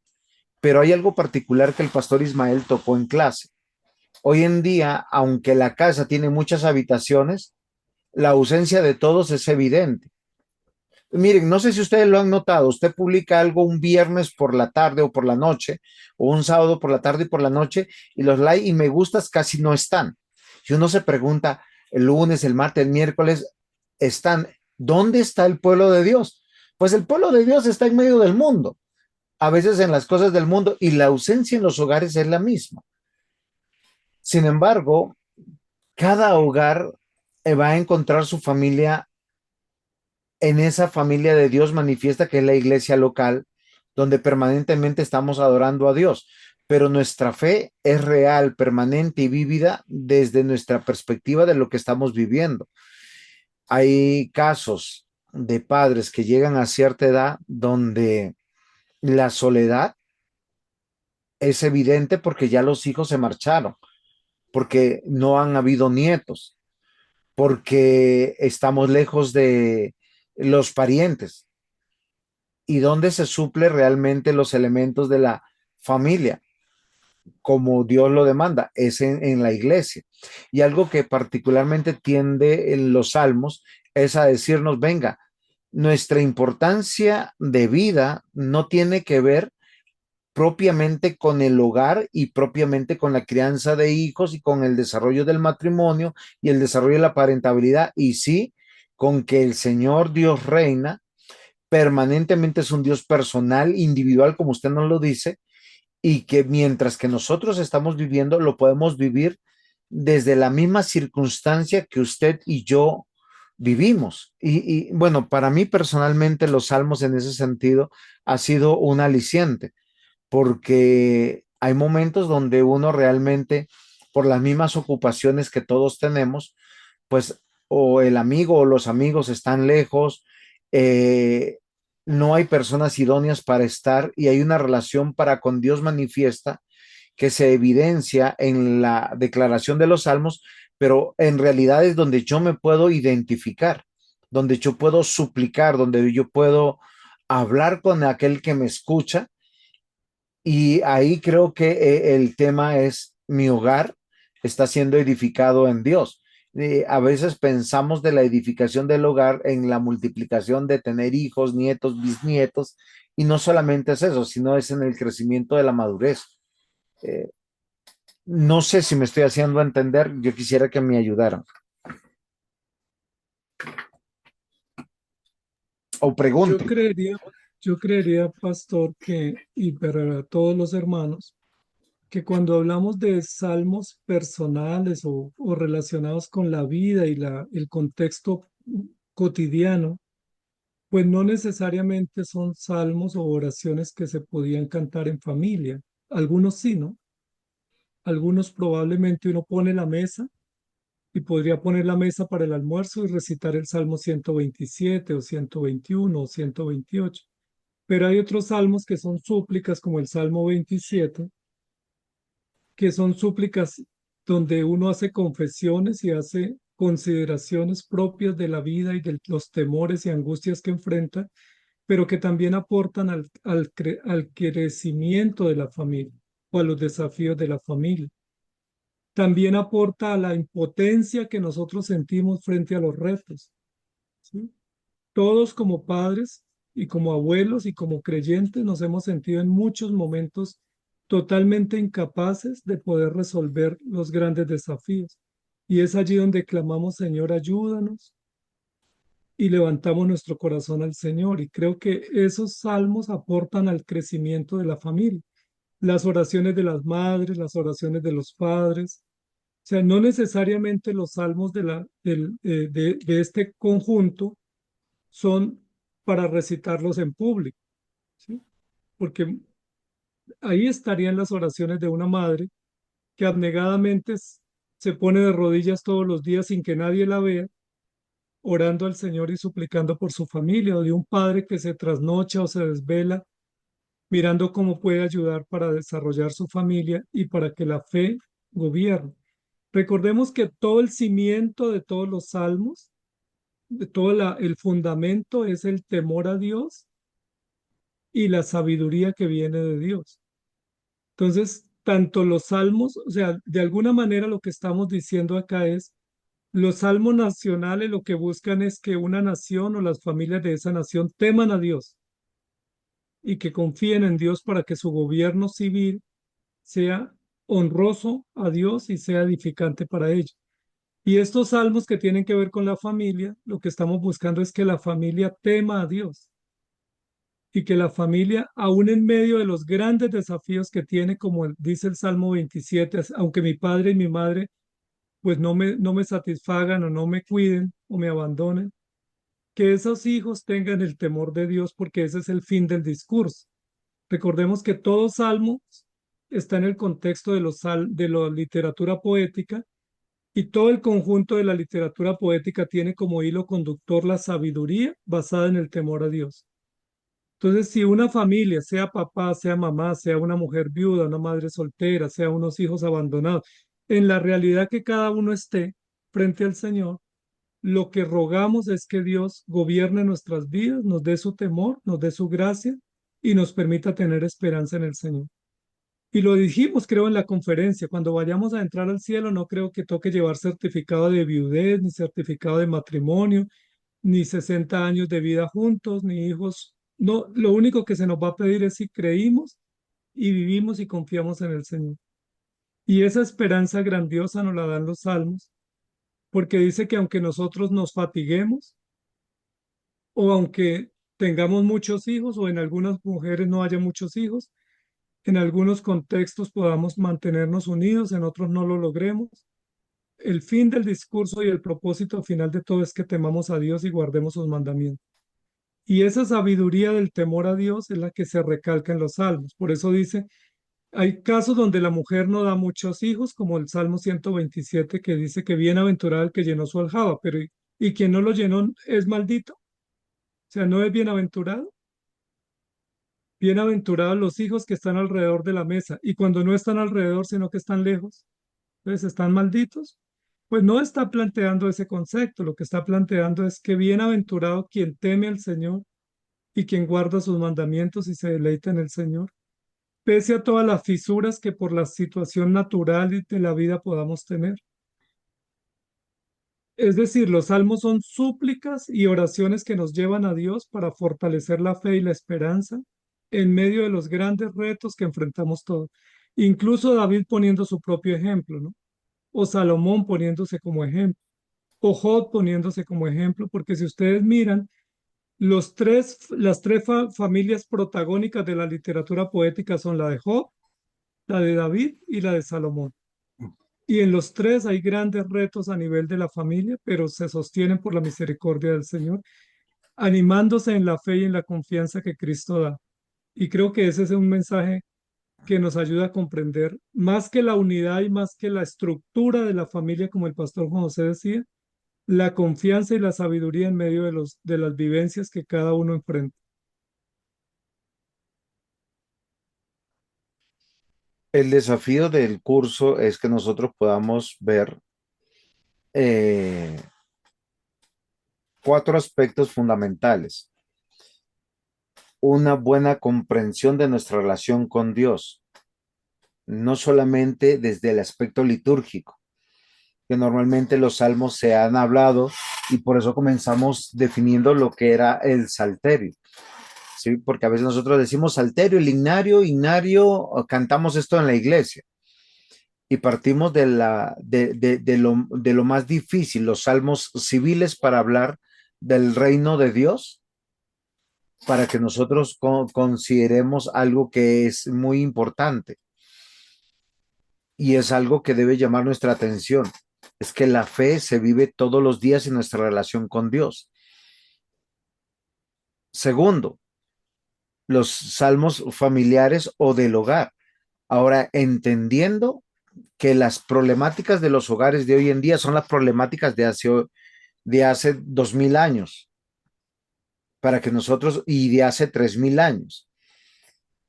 pero hay algo particular que el pastor Ismael tocó en clase. Hoy en día, aunque la casa tiene muchas habitaciones, la ausencia de todos es evidente. Miren, no sé si ustedes lo han notado, usted publica algo un viernes por la tarde o por la noche, o un sábado por la tarde y por la noche, y los likes y me gustas casi no están. Y uno se pregunta, el lunes, el martes, el miércoles, están, ¿dónde está el pueblo de Dios? Pues el pueblo de Dios está en medio del mundo, a veces en las cosas del mundo, y la ausencia en los hogares es la misma. Sin embargo, cada hogar va a encontrar su familia en esa familia de Dios manifiesta que es la iglesia local, donde permanentemente estamos adorando a Dios. Pero nuestra fe es real, permanente y vívida desde nuestra perspectiva de lo que estamos viviendo. Hay casos de padres que llegan a cierta edad donde la soledad es evidente porque ya los hijos se marcharon, porque no han habido nietos, porque estamos lejos de los parientes y dónde se suple realmente los elementos de la familia, como Dios lo demanda, es en la iglesia. Y algo que particularmente tiende en los salmos es a decirnos, venga, nuestra importancia de vida no tiene que ver propiamente con el hogar y propiamente con la crianza de hijos y con el desarrollo del matrimonio y el desarrollo de la parentabilidad, y sí, con que el Señor Dios reina permanentemente, es un Dios personal, individual, como usted nos lo dice, y que mientras que nosotros estamos viviendo, lo podemos vivir desde la misma circunstancia que usted y yo vivimos. Y bueno, para mí personalmente los salmos en ese sentido ha sido un aliciente, porque hay momentos donde uno realmente, por las mismas ocupaciones que todos tenemos, pues o el amigo o los amigos están lejos, eh, no hay personas idóneas para estar y hay una relación para con Dios manifiesta que se evidencia en la declaración de los salmos, pero en realidad es donde yo me puedo identificar, donde yo puedo suplicar, donde yo puedo hablar con aquel que me escucha y ahí creo que el tema es mi hogar está siendo edificado en Dios. A veces pensamos de la edificación del hogar en la multiplicación de tener hijos, nietos, bisnietos, y no solamente es eso, sino es en el crecimiento de la madurez. Eh, no sé si me estoy haciendo entender, yo quisiera que me ayudaran. O Yo pregunten. creería, yo creería, pastor, y para todos los hermanos, que cuando hablamos de salmos personales o relacionados con la vida y el contexto cotidiano, pues no necesariamente son salmos o oraciones que se podían cantar en familia. Algunos sí, ¿no? Algunos probablemente uno pone la mesa y podría poner la mesa para el almuerzo y recitar el Salmo 127 o 121 o 128. Pero hay otros salmos que son súplicas, como el Salmo 27, que son súplicas donde uno hace confesiones y hace consideraciones propias de la vida y de los temores y angustias que enfrenta, pero que también aportan al crecimiento de la familia o a los desafíos de la familia. También aporta a la impotencia que nosotros sentimos frente a los retos. ¿sí? Todos como padres y como abuelos y como creyentes nos hemos sentido en muchos momentos totalmente incapaces de poder resolver los grandes desafíos. Y es allí donde clamamos, Señor, ayúdanos, y levantamos nuestro corazón al Señor. Y creo que esos salmos aportan al crecimiento de la familia. Las oraciones de las madres, las oraciones de los padres. O sea, no necesariamente los salmos de este conjunto son para recitarlos en público, ¿sí? Porque ahí estarían las oraciones de una madre que abnegadamente se pone de rodillas todos los días sin que nadie la vea, orando al Señor y suplicando por su familia, o de un padre que se trasnocha o se desvela mirando cómo puede ayudar para desarrollar su familia y para que la fe gobierne. Recordemos que todo el cimiento de todos los salmos, de todo el fundamento es el temor a Dios y la sabiduría que viene de Dios. Entonces, tanto los salmos, o sea, de alguna manera lo que estamos diciendo acá es, los salmos nacionales lo que buscan es que una nación o las familias de esa nación teman a Dios y que confíen en Dios para que su gobierno civil sea honroso a Dios y sea edificante para ellos. Y estos salmos que tienen que ver con la familia, lo que estamos buscando es que la familia tema a Dios y que la familia, aún en medio de los grandes desafíos que tiene, como dice el Salmo 27, aunque mi padre y mi madre pues no me satisfagan o no me cuiden o me abandonen, que esos hijos tengan el temor de Dios porque ese es el fin del discurso. Recordemos que todo salmo está en el contexto de la literatura poética y todo el conjunto de la literatura poética tiene como hilo conductor la sabiduría basada en el temor a Dios. Entonces, si una familia, sea papá, sea mamá, sea una mujer viuda, una madre soltera, sea unos hijos abandonados, en la realidad que cada uno esté frente al Señor, lo que rogamos es que Dios gobierne nuestras vidas, nos dé su temor, nos dé su gracia y nos permita tener esperanza en el Señor. Y lo dijimos, creo, en la conferencia, cuando vayamos a entrar al cielo, no creo que toque llevar certificado de viudez, ni certificado de matrimonio, ni 60 años de vida juntos, ni hijos. No, lo único que se nos va a pedir es si creímos y vivimos y confiamos en el Señor. Y esa esperanza grandiosa nos la dan los salmos, porque dice que aunque nosotros nos fatiguemos, o aunque tengamos muchos hijos, o en algunas mujeres no haya muchos hijos, en algunos contextos podamos mantenernos unidos, en otros no lo logremos. El fin del discurso y el propósito final de todo es que temamos a Dios y guardemos sus mandamientos. Y esa sabiduría del temor a Dios es la que se recalca en los salmos. Por eso dice, hay casos donde la mujer no da muchos hijos, como el Salmo 127 que dice que bienaventurado el que llenó su aljaba, pero y quien no lo llenó es maldito, o sea, no es bienaventurado. Bienaventurados los hijos que están alrededor de la mesa y cuando no están alrededor, sino que están lejos, entonces están malditos. Pues no está planteando ese concepto, lo que está planteando es que bienaventurado quien teme al Señor y quien guarda sus mandamientos y se deleita en el Señor, pese a todas las fisuras que por la situación natural y de la vida podamos tener. Es decir, los salmos son súplicas y oraciones que nos llevan a Dios para fortalecer la fe y la esperanza en medio de los grandes retos que enfrentamos todos. Incluso David poniendo su propio ejemplo, ¿no? O Salomón poniéndose como ejemplo, o Job poniéndose como ejemplo, porque si ustedes miran, las tres familias protagónicas de la literatura poética son la de Job, la de David y la de Salomón. Y en los tres hay grandes retos a nivel de la familia, pero se sostienen por la misericordia del Señor, animándose en la fe y en la confianza que Cristo da. Y creo que ese es un mensaje que nos ayuda a comprender más que la unidad y más que la estructura de la familia, como el pastor Juan José decía, la confianza y la sabiduría en medio de las vivencias que cada uno enfrenta. El desafío del curso es que nosotros podamos ver eh, cuatro aspectos fundamentales. Una buena comprensión de nuestra relación con Dios, no solamente desde el aspecto litúrgico, que normalmente los salmos se han hablado y por eso comenzamos definiendo lo que era el salterio. Sí, porque a veces nosotros decimos salterio, el ignario, ignario, cantamos esto en la iglesia y partimos de lo más difícil, los salmos civiles para hablar del reino de Dios, para que nosotros consideremos algo que es muy importante y es algo que debe llamar nuestra atención. Es que la fe se vive todos los días en nuestra relación con Dios. Segundo, los salmos familiares o del hogar. Ahora, entendiendo que las problemáticas de los hogares de hoy en día son las problemáticas de hace 2000 años, para que nosotros, y de hace 3000 años,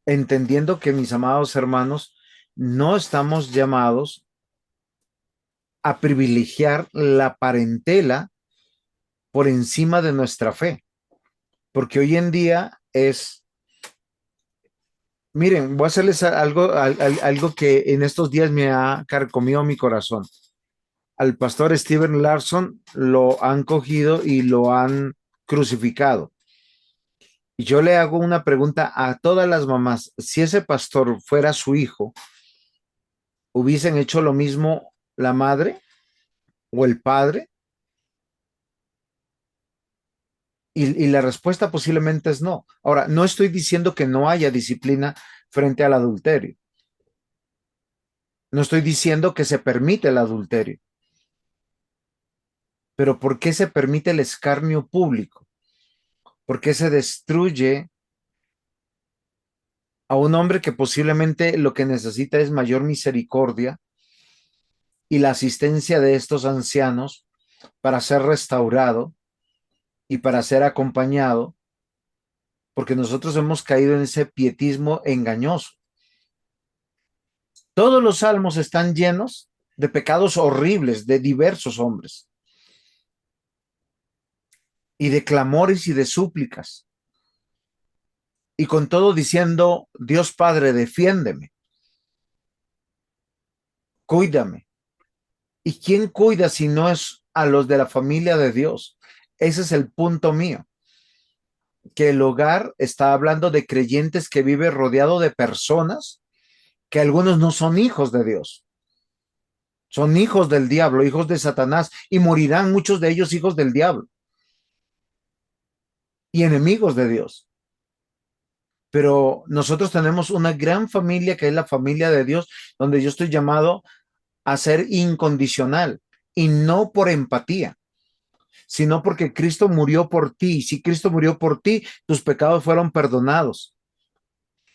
entendiendo que mis amados hermanos, no estamos llamados a privilegiar la parentela por encima de nuestra fe, porque hoy en día es, miren, voy a hacerles algo que en estos días me ha carcomido mi corazón. Al pastor Steven Larson lo han cogido y lo han crucificado. Y yo le hago una pregunta a todas las mamás. Si ese pastor fuera su hijo, ¿hubiesen hecho lo mismo la madre o el padre? Y la respuesta posiblemente es no. Ahora, no estoy diciendo que no haya disciplina frente al adulterio. No estoy diciendo que se permite el adulterio. Pero ¿por qué se permite el escarnio público? ¿Por qué se destruye a un hombre que posiblemente lo que necesita es mayor misericordia y la asistencia de estos ancianos para ser restaurado y para ser acompañado? Porque nosotros hemos caído en ese pietismo engañoso. Todos los salmos están llenos de pecados horribles de diversos hombres y de clamores y de súplicas. Y con todo diciendo, Dios Padre, defiéndeme, cuídame. ¿Y quién cuida si no es a los de la familia de Dios? Ese es el punto mío, que el hogar está hablando de creyentes que vive rodeado de personas que algunos no son hijos de Dios. Son hijos del diablo, hijos de Satanás, y morirán muchos de ellos hijos del diablo y enemigos de Dios. Pero nosotros tenemos una gran familia que es la familia de Dios, donde yo estoy llamado a ser incondicional y no por empatía, sino porque Cristo murió por ti. Y si Cristo murió por ti, tus pecados fueron perdonados.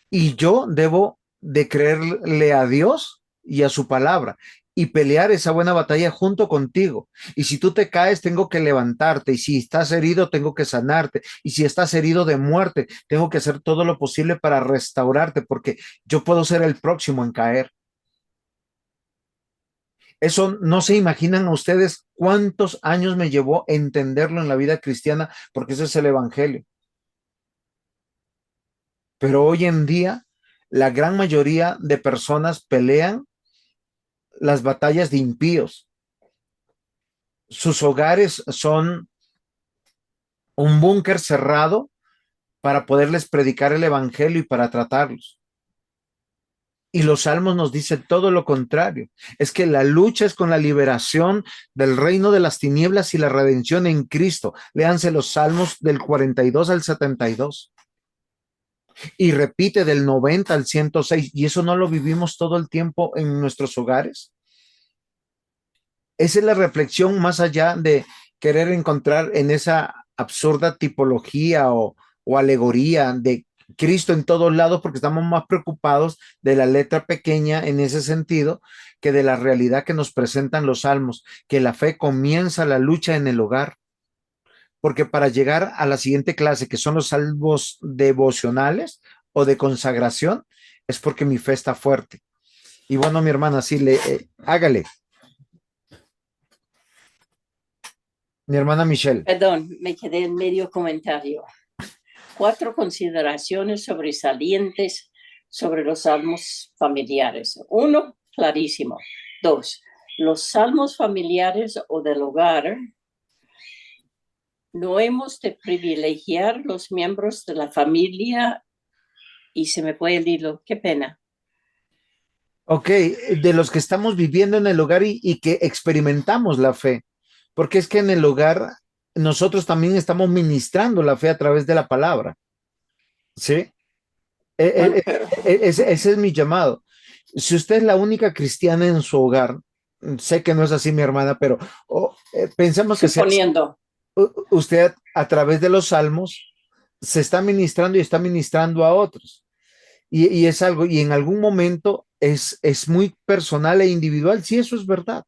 Y yo debo de creerle a Dios y a su palabra y pelear esa buena batalla junto contigo. Y si tú te caes, tengo que levantarte. Y si estás herido, tengo que sanarte. Y si estás herido de muerte, tengo que hacer todo lo posible para restaurarte, porque yo puedo ser el próximo en caer. Eso no se imaginan a ustedes cuántos años me llevó entenderlo en la vida cristiana, porque ese es el evangelio. Pero hoy en día, la gran mayoría de personas pelean las batallas de impíos. Sus hogares son un búnker cerrado para poderles predicar el evangelio y para tratarlos. Y los salmos nos dicen todo lo contrario. Es que la lucha es con la liberación del reino de las tinieblas y la redención en Cristo. Léanse los salmos del 42 al 72. Y repite del 90 al 106. Y eso no lo vivimos todo el tiempo en nuestros hogares. Esa es la reflexión más allá de querer encontrar en esa absurda tipología o alegoría de Cristo en todos lados, porque estamos más preocupados de la letra pequeña en ese sentido que de la realidad que nos presentan los salmos, que la fe comienza la lucha en el hogar, porque para llegar a la siguiente clase, que son los salmos devocionales o de consagración, es porque mi fe está fuerte. Y bueno, mi hermana, sí, hágale. Mi hermana Michelle. Perdón, me quedé en medio comentario. 4 consideraciones sobresalientes sobre los salmos familiares. 1, clarísimo. 2, los salmos familiares o del hogar, no hemos de privilegiar los miembros de la familia y se me fue el hilo, qué pena. Ok, de los que estamos viviendo en el hogar y que experimentamos la fe, porque es que en el hogar nosotros también estamos ministrando la fe a través de la palabra, ¿sí? Bueno, pero Ese es mi llamado. Si usted es la única cristiana en su hogar, sé que no es así, mi hermana, pero pensemos que sea así. suponiendo. Usted a través de los salmos se está ministrando y está ministrando a otros. Y es algo, y en algún momento es muy personal e individual, sí, eso es verdad.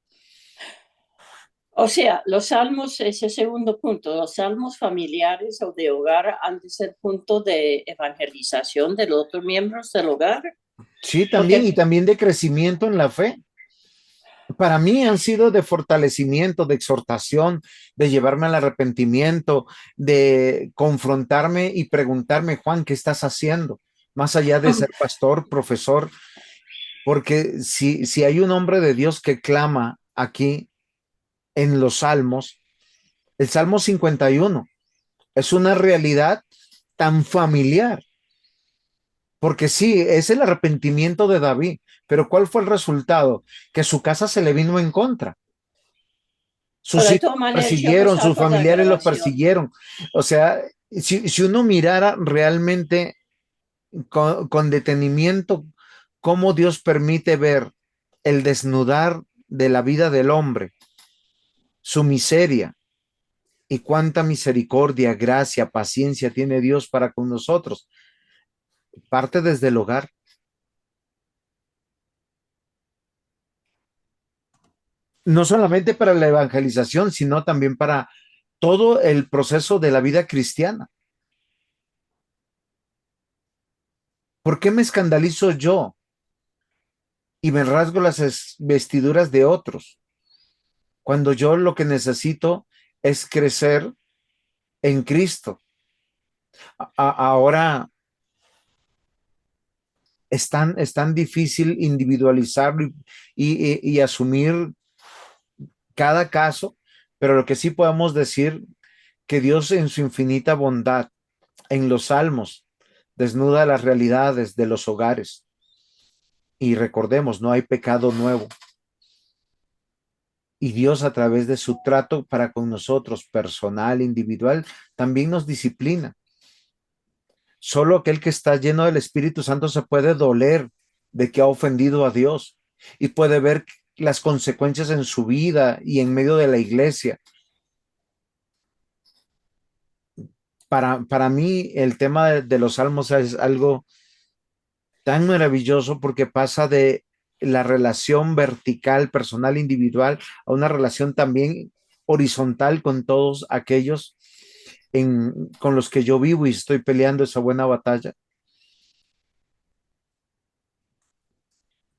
O sea, los salmos, ese segundo punto, los salmos familiares o de hogar han de ser punto de evangelización de los otros miembros del hogar, Sí, también, y porque, también de crecimiento en la fe. Para mí han sido de fortalecimiento, de exhortación, de llevarme al arrepentimiento, de confrontarme y preguntarme, Juan, ¿qué estás haciendo? Más allá de ser pastor, profesor, porque si hay un hombre de Dios que clama aquí en los salmos, el Salmo 51 es una realidad tan familiar, porque sí, es el arrepentimiento de David, pero ¿cuál fue el resultado? Que su casa se le vino en contra. pero Sus de hijos todas maneras yo lo persiguieron, sus saco de la familiares los grabación. persiguieron. O sea, si uno mirara realmente con detenimiento cómo Dios permite ver el desnudar de la vida del hombre, su miseria y cuánta misericordia, gracia, paciencia tiene Dios para con nosotros, parte desde el hogar. No solamente para la evangelización, sino también para todo el proceso de la vida cristiana. ¿Por qué me escandalizo yo y me rasgo las vestiduras de otros cuando yo lo que necesito es crecer en Cristo? Ahora es tan difícil individualizarlo y asumir cada caso, pero lo que sí podemos decir que Dios en su infinita bondad en los salmos desnuda las realidades de los hogares. Y recordemos, no hay pecado nuevo. Y Dios a través de su trato para con nosotros, personal, individual, también nos disciplina. Solo aquel que está lleno del Espíritu Santo se puede doler de que ha ofendido a Dios y puede ver las consecuencias en su vida y en medio de la iglesia. Para mí el tema de los salmos es algo tan maravilloso porque pasa de la relación vertical, personal, individual, a una relación también horizontal con todos aquellos con los que yo vivo y estoy peleando esa buena batalla.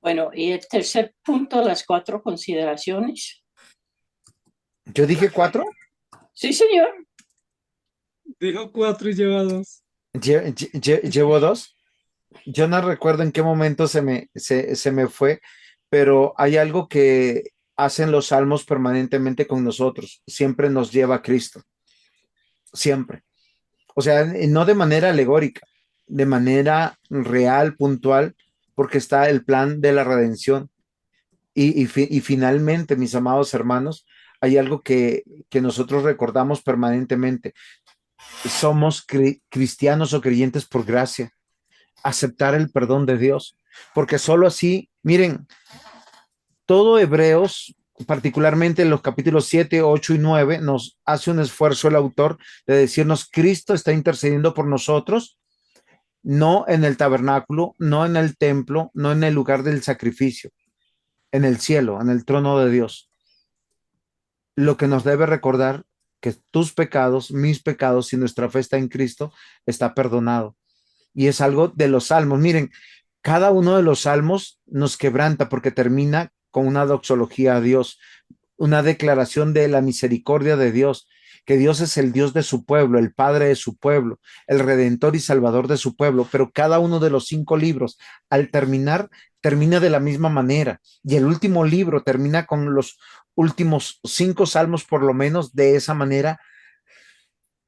Bueno, y el tercer punto, las cuatro consideraciones. Yo dije cuatro, Sí, señor. Dijo cuatro y lleva dos. llevo dos. Yo no recuerdo en qué momento se me fue, pero hay algo que hacen los salmos permanentemente con nosotros. Siempre nos lleva a Cristo, siempre. O sea, no de manera alegórica, de manera real, puntual, porque está el plan de la redención. Y finalmente, mis amados hermanos, hay algo que nosotros recordamos permanentemente. Somos cristianos o creyentes por gracia, aceptar el perdón de Dios, porque solo así, miren, todo Hebreos, particularmente en los capítulos 7, 8 y 9, nos hace un esfuerzo el autor de decirnos, Cristo está intercediendo por nosotros, no en el tabernáculo, no en el templo, no en el lugar del sacrificio, en el cielo, en el trono de Dios. Lo que nos debe recordar que tus pecados, mis pecados, si nuestra fe está en Cristo, está perdonado. Y es algo de los salmos. Miren, cada uno de los salmos nos quebranta porque termina con una doxología a Dios, una declaración de la misericordia de Dios, que Dios es el Dios de su pueblo, el Padre de su pueblo, el Redentor y Salvador de su pueblo, pero cada uno de los 5 libros, al terminar, termina de la misma manera. Y el último libro termina con los últimos 5 salmos, por lo menos, de esa manera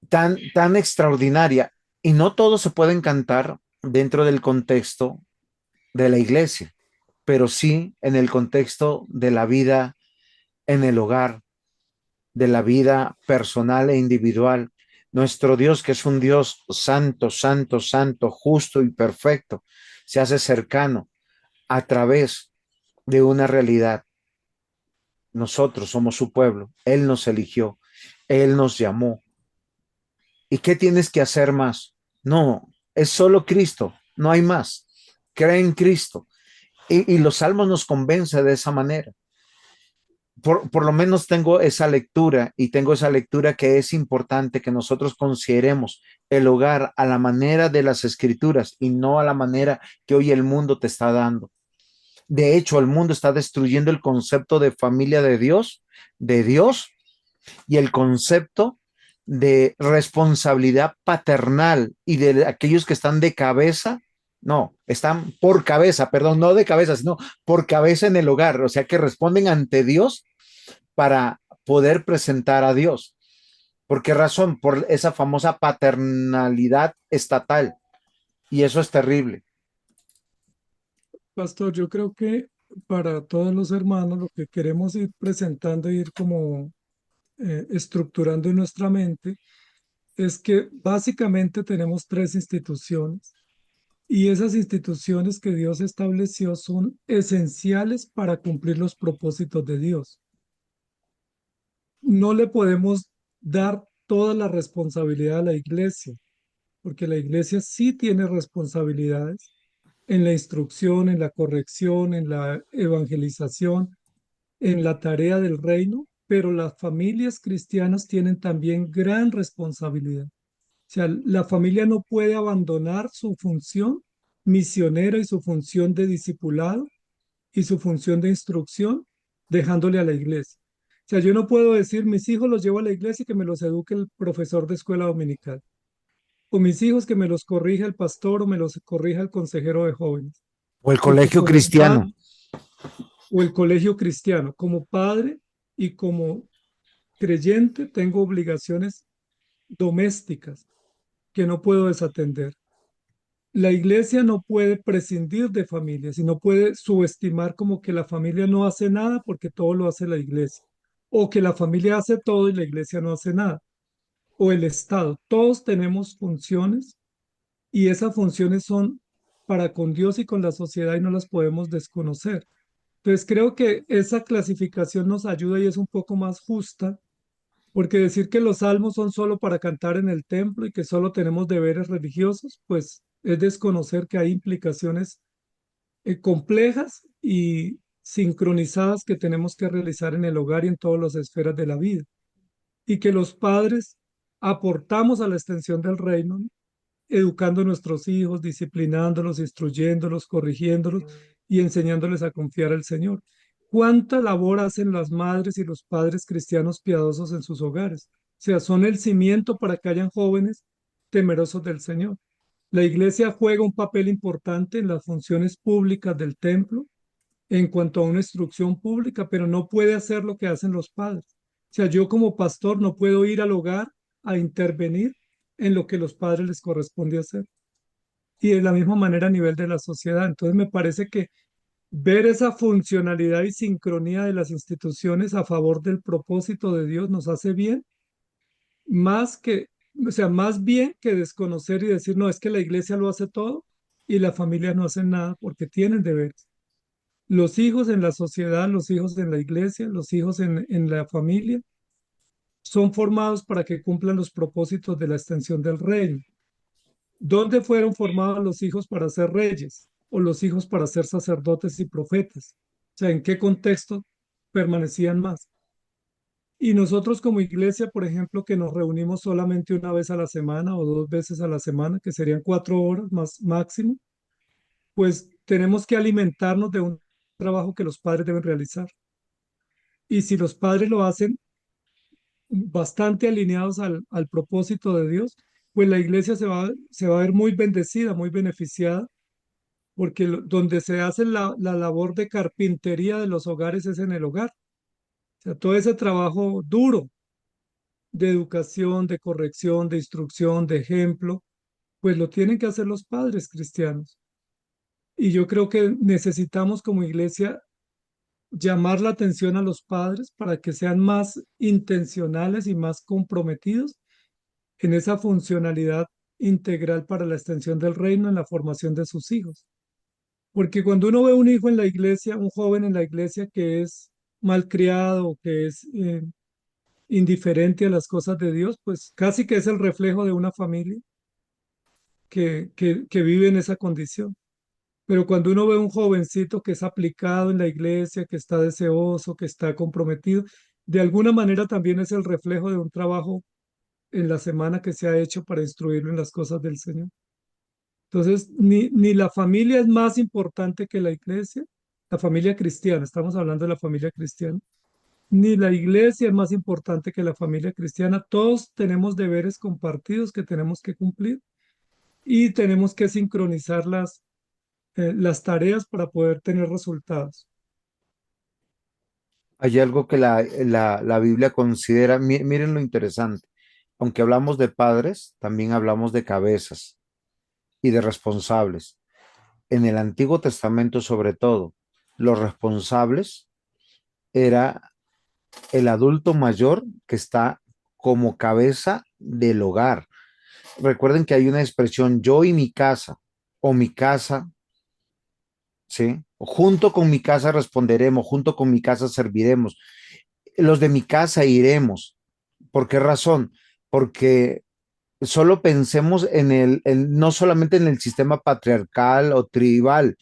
tan extraordinaria. Y no todos se pueden cantar dentro del contexto de la iglesia, pero sí en el contexto de la vida en el hogar, de la vida personal e individual. Nuestro Dios, que es un Dios santo, santo, santo, justo y perfecto, se hace cercano a través de una realidad. Nosotros somos su pueblo, Él nos eligió, Él nos llamó. ¿Y qué tienes que hacer más? No, es solo Cristo, no hay más. Cree en Cristo. Y los salmos nos convencen de esa manera. Por lo menos tengo esa lectura y tengo esa lectura que es importante que nosotros consideremos el hogar a la manera de las escrituras y no a la manera que hoy el mundo te está dando. De hecho, el mundo está destruyendo el concepto de familia de Dios y el concepto de responsabilidad paternal y de aquellos que están de cabeza, no, están por cabeza, perdón, no de cabeza, sino por cabeza en el hogar, o sea que responden ante Dios para poder presentar a Dios. ¿Por qué razón? Por esa famosa paternalidad estatal. Y eso es terrible. Pastor, yo creo que para todos los hermanos lo que queremos ir presentando, ir como estructurando en nuestra mente, es que básicamente tenemos tres instituciones y esas instituciones que Dios estableció son esenciales para cumplir los propósitos de Dios. No le podemos dar toda la responsabilidad a la iglesia, porque la iglesia sí tiene responsabilidades en la instrucción, en la corrección, en la evangelización, en la tarea del reino, pero las familias cristianas tienen también gran responsabilidad. O sea, la familia no puede abandonar su función misionera y su función de discipulado y su función de instrucción dejándole a la iglesia. O sea, yo no puedo decir, mis hijos los llevo a la iglesia y que me los eduque el profesor de escuela dominical, o mis hijos que me los corrija el pastor o me los corrija el consejero de jóvenes, O el porque colegio como cristiano. o el colegio cristiano, como padre y como creyente tengo obligaciones domésticas que no puedo desatender. La iglesia no puede prescindir de familias y no puede subestimar como que la familia no hace nada porque todo lo hace la iglesia, o que la familia hace todo y la iglesia no hace nada, o el Estado. Todos tenemos funciones y esas funciones son para con Dios y con la sociedad y no las podemos desconocer. Entonces creo que esa clasificación nos ayuda y es un poco más justa, porque decir que los salmos son solo para cantar en el templo y que solo tenemos deberes religiosos, pues es desconocer que hay implicaciones complejas y sincronizadas que tenemos que realizar en el hogar y en todas las esferas de la vida. Y que los padres aportamos a la extensión del reino, ¿no? Educando a nuestros hijos, disciplinándolos, instruyéndolos, corrigiéndolos y enseñándoles a confiar al Señor. ¿Cuánta labor hacen las madres y los padres cristianos piadosos en sus hogares? O sea, son el cimiento para que hayan jóvenes temerosos del Señor. La iglesia juega un papel importante en las funciones públicas del templo en cuanto a una instrucción pública, pero no puede hacer lo que hacen los padres. O sea, yo como pastor no puedo ir al hogar a intervenir en lo que los padres les corresponde hacer. Y de la misma manera a nivel de la sociedad. Entonces me parece que ver esa funcionalidad y sincronía de las instituciones a favor del propósito de Dios nos hace bien, más que, o sea, más bien que desconocer y decir, no, es que la iglesia lo hace todo y la familia no hace nada porque tienen deberes. Los hijos en la sociedad, los hijos en la iglesia, los hijos en la familia son formados para que cumplan los propósitos de la extensión del reino. ¿Dónde fueron formados los hijos para ser reyes o los hijos para ser sacerdotes y profetas? O sea, ¿en qué contexto permanecían más? Y nosotros como iglesia, por ejemplo, que nos reunimos solamente una vez a la semana o 2 veces a la semana, que serían 4 horas más máximo, pues tenemos que alimentarnos de un trabajo que los padres deben realizar. Y si los padres lo hacen bastante alineados al propósito de Dios, pues la iglesia se va a ver muy bendecida, muy beneficiada porque donde se hace la labor de carpintería de los hogares es en el hogar. O sea, todo ese trabajo duro de educación, de corrección, de instrucción, de ejemplo, pues lo tienen que hacer los padres cristianos. Y yo creo que necesitamos como iglesia llamar la atención a los padres para que sean más intencionales y más comprometidos en esa funcionalidad integral para la extensión del reino en la formación de sus hijos. Porque cuando uno ve un hijo en la iglesia, un joven en la iglesia que es malcriado, que es indiferente a las cosas de Dios, pues casi que es el reflejo de una familia que vive en esa condición. Pero cuando uno ve un jovencito que es aplicado en la iglesia, que está deseoso, que está comprometido, de alguna manera también es el reflejo de un trabajo en la semana que se ha hecho para instruirlo en las cosas del Señor. Entonces, ni la familia es más importante que la iglesia, la familia cristiana, estamos hablando de la familia cristiana, ni la iglesia es más importante que la familia cristiana. Todos tenemos deberes compartidos que tenemos que cumplir y tenemos que sincronizar las tareas para poder tener resultados. Hay algo que la Biblia considera, miren lo interesante, aunque hablamos de padres, también hablamos de cabezas y de responsables. En el Antiguo Testamento, sobre todo, los responsables era el adulto mayor que está como cabeza del hogar. Recuerden que hay una expresión, yo y mi casa, o mi casa, ¿sí? Junto con mi casa responderemos, junto con mi casa serviremos. Los de mi casa iremos. ¿Por qué razón? Porque solo pensemos no solamente en el sistema patriarcal o tribal,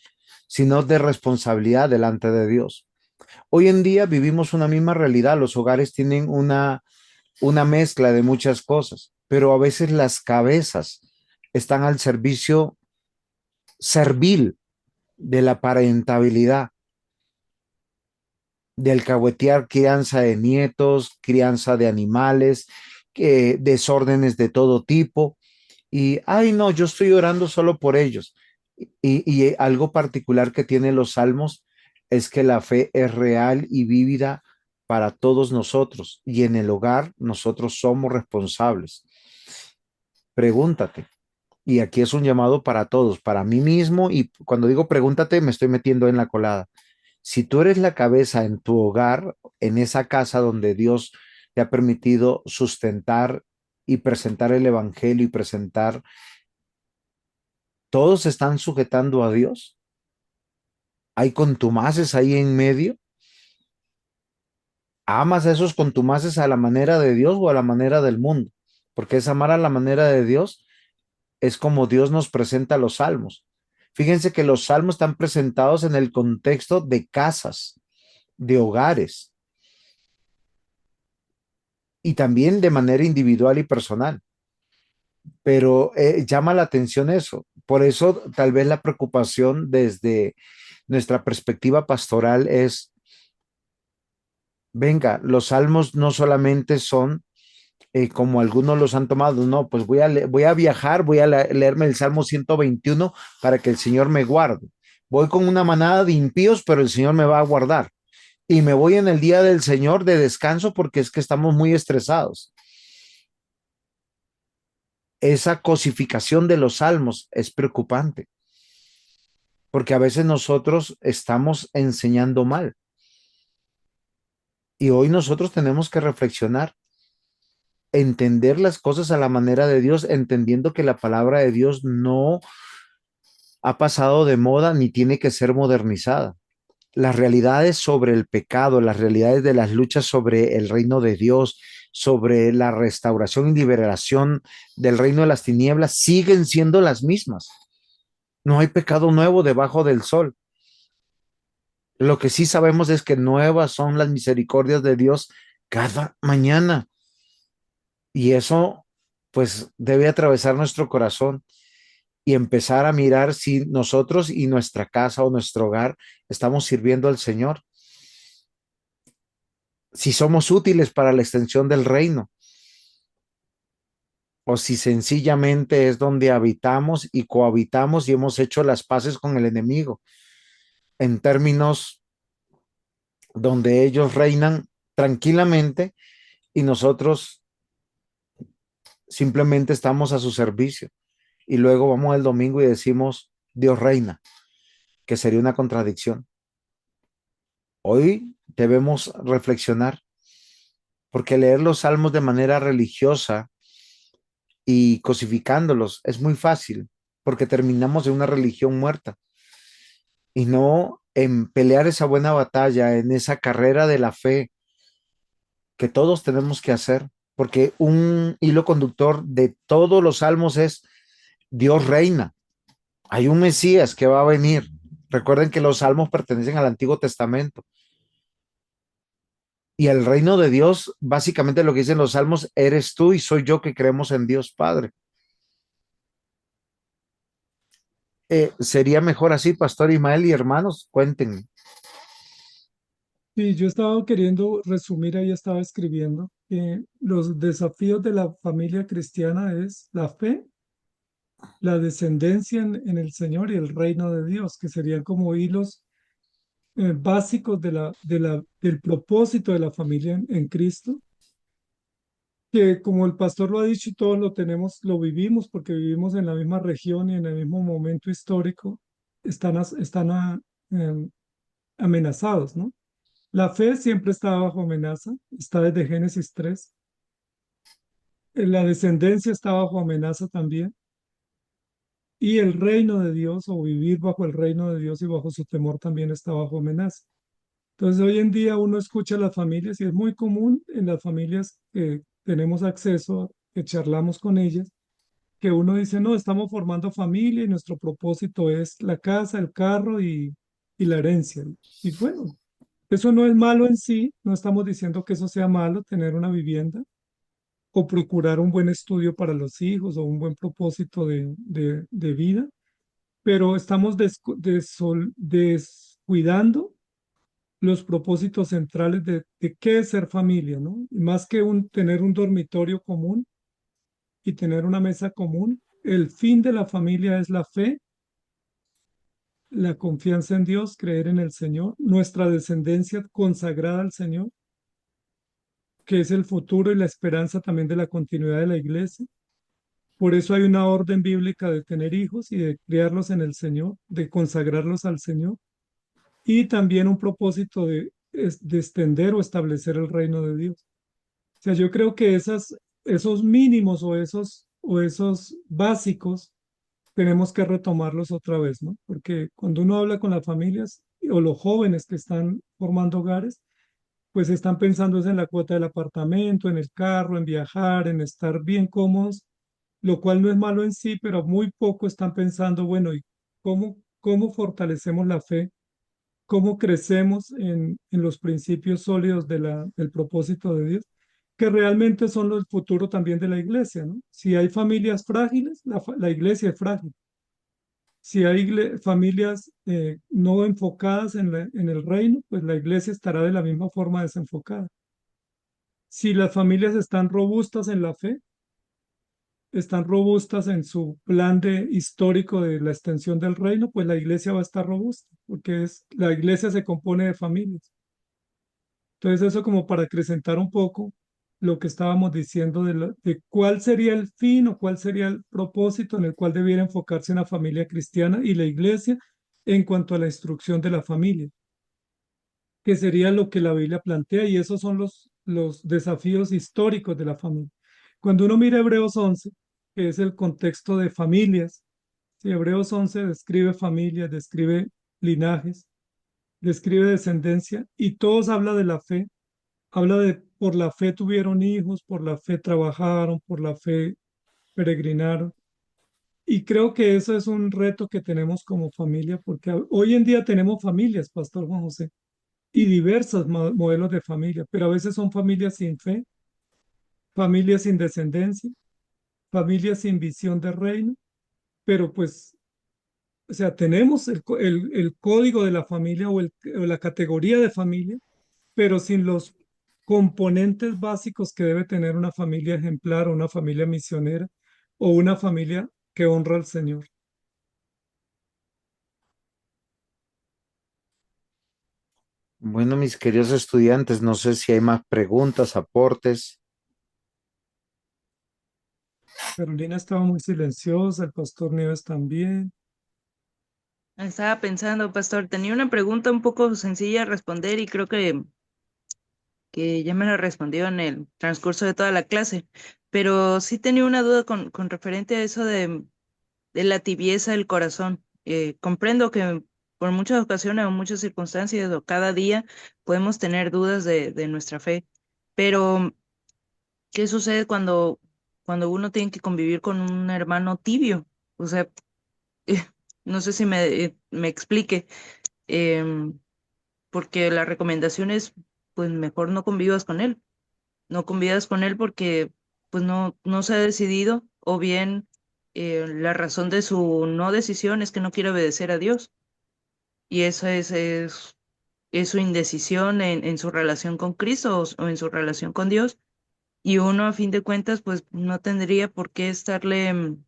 sino de responsabilidad delante de Dios. Hoy en día vivimos una misma realidad, los hogares tienen una mezcla de muchas cosas, pero a veces las cabezas están al servicio servil de la parentabilidad, de alcahuetear crianza de nietos, crianza de animales, desórdenes de todo tipo. Y, ay, no, yo estoy orando solo por ellos. Y algo particular que tienen los salmos es que la fe es real y vívida para todos nosotros. Y en el hogar nosotros somos responsables. Pregúntate. Y aquí es un llamado para todos, para mí mismo. Y cuando digo pregúntate, me estoy metiendo en la colada. Si tú eres la cabeza en tu hogar, en esa casa donde Dios te ha permitido sustentar y presentar el evangelio y presentar, todos se están sujetando a Dios. Hay contumaces ahí en medio. ¿Amas a esos contumaces a la manera de Dios o a la manera del mundo? Porque es amar a la manera de Dios, es como Dios nos presenta los salmos. Fíjense que los salmos están presentados en el contexto de casas, de hogares y también de manera individual y personal. Pero llama la atención eso. Por eso tal vez la preocupación desde nuestra perspectiva pastoral es, venga, los salmos no solamente son como algunos los han tomado, no, pues voy a viajar, voy a leerme el Salmo 121 para que el Señor me guarde. Voy con una manada de impíos, pero el Señor me va a guardar. Y me voy en el día del Señor de descanso porque es que estamos muy estresados. Esa cosificación de los salmos es preocupante, porque a veces nosotros estamos enseñando mal. Y hoy nosotros tenemos que reflexionar, entender las cosas a la manera de Dios, entendiendo que la palabra de Dios no ha pasado de moda ni tiene que ser modernizada. Las realidades sobre el pecado, las realidades de las luchas sobre el reino de Dios, sobre la restauración y liberación del reino de las tinieblas, siguen siendo las mismas. No hay pecado nuevo debajo del sol. Lo que sí sabemos es que nuevas son las misericordias de Dios cada mañana. Y eso, pues, debe atravesar nuestro corazón y empezar a mirar si nosotros y nuestra casa o nuestro hogar estamos sirviendo al Señor, si somos útiles para la extensión del reino. o si sencillamente es donde habitamos y cohabitamos y hemos hecho las paces con el enemigo, en términos donde ellos reinan tranquilamente y nosotros simplemente estamos a su servicio. Y luego vamos el domingo y decimos, Dios reina, que sería una contradicción. Hoy debemos reflexionar, porque leer los salmos de manera religiosa y cosificándolos es muy fácil, porque terminamos en una religión muerta y no en pelear esa buena batalla, en esa carrera de la fe que todos tenemos que hacer, porque un hilo conductor de todos los salmos es Dios reina. Hay un Mesías que va a venir. Recuerden que los salmos pertenecen al Antiguo Testamento. Y el reino de Dios, básicamente lo que dicen los salmos, eres tú y soy yo que creemos en Dios Padre. Sería mejor así, Pastor Ismael y hermanos, cuéntenme. Y yo estaba queriendo resumir, ahí estaba escribiendo, que los desafíos de la familia cristiana es la fe, la descendencia en el Señor y el reino de Dios, que serían como hilos básicos del propósito de la familia en Cristo, que como el pastor lo ha dicho y todos lo tenemos, lo vivimos porque vivimos en la misma región y en el mismo momento histórico, están amenazados, ¿no? La fe siempre está bajo amenaza, está desde Génesis 3. La descendencia está bajo amenaza también. Y el reino de Dios o vivir bajo el reino de Dios y bajo su temor también está bajo amenaza. Entonces hoy en día uno escucha a las familias y es muy común en las familias que tenemos acceso, que charlamos con ellas, que uno dice, no, estamos formando familia y nuestro propósito es la casa, el carro y la herencia. Y bueno, eso no es malo en sí, no estamos diciendo que eso sea malo, tener una vivienda o procurar un buen estudio para los hijos o un buen propósito de vida, pero estamos descuidando los propósitos centrales de qué es ser familia, ¿no? Y más que tener un dormitorio común y tener una mesa común, el fin de la familia es la fe, la confianza en Dios, creer en el Señor, nuestra descendencia consagrada al Señor, que es el futuro y la esperanza también de la continuidad de la iglesia. Por eso hay una orden bíblica de tener hijos y de criarlos en el Señor, de consagrarlos al Señor, y también un propósito de extender o establecer el reino de Dios. O sea, yo creo que esos mínimos o esos básicos tenemos que retomarlos otra vez, ¿no? Porque cuando uno habla con las familias o los jóvenes que están formando hogares, pues están pensando es en la cuota del apartamento, en el carro, en viajar, en estar bien cómodos, lo cual no es malo en sí, pero muy poco están pensando, bueno, ¿y cómo fortalecemos la fe? ¿Cómo crecemos en los principios sólidos del propósito de Dios? Que realmente son el futuro también de la iglesia, ¿no? Si hay familias frágiles, la iglesia es frágil. Si hay familias no enfocadas en el reino, pues la iglesia estará de la misma forma desenfocada. Si las familias están robustas en la fe, están robustas en su plan histórico de la extensión del reino, pues la iglesia va a estar robusta, porque la iglesia se compone de familias. Entonces eso como para acrecentar un poco lo que estábamos diciendo de cuál sería el fin o cuál sería el propósito en el cual debiera enfocarse una familia cristiana y la iglesia en cuanto a la instrucción de la familia, que sería lo que la Biblia plantea, y esos son los desafíos históricos de la familia. Cuando uno mira Hebreos 11, que es el contexto de familias, si Hebreos 11 describe familias, describe linajes, describe descendencia, y todos habla de la fe, habla de por la fe tuvieron hijos, por la fe trabajaron, por la fe peregrinaron. Y creo que eso es un reto que tenemos como familia, porque hoy en día tenemos familias, Pastor Juan José, y diversos modelos de familia, pero a veces son familias sin fe, familias sin descendencia, familias sin visión de reino, pero pues, o sea, tenemos el código de la familia o la categoría de familia, pero sin los componentes básicos que debe tener una familia ejemplar o una familia misionera, o una familia que honra al Señor. Bueno, mis queridos estudiantes, no sé si hay más preguntas, aportes. Carolina estaba muy silenciosa, el pastor Nieves también. Estaba pensando, pastor, tenía una pregunta un poco sencilla de responder y creo que ya me la respondió en el transcurso de toda la clase, pero sí tenía una duda con referente a eso de la tibieza del corazón. Comprendo que por muchas ocasiones o muchas circunstancias o cada día podemos tener dudas de nuestra fe, pero ¿qué sucede cuando uno tiene que convivir con un hermano tibio? O sea, no sé si me explique. em, Porque la recomendación es, pues mejor no convivas con él, no convivas con él porque pues no se ha decidido o bien la razón de su no decisión es que no quiere obedecer a Dios y esa es su indecisión en su relación con Cristo o en su relación con Dios y uno a fin de cuentas pues no tendría por qué estarle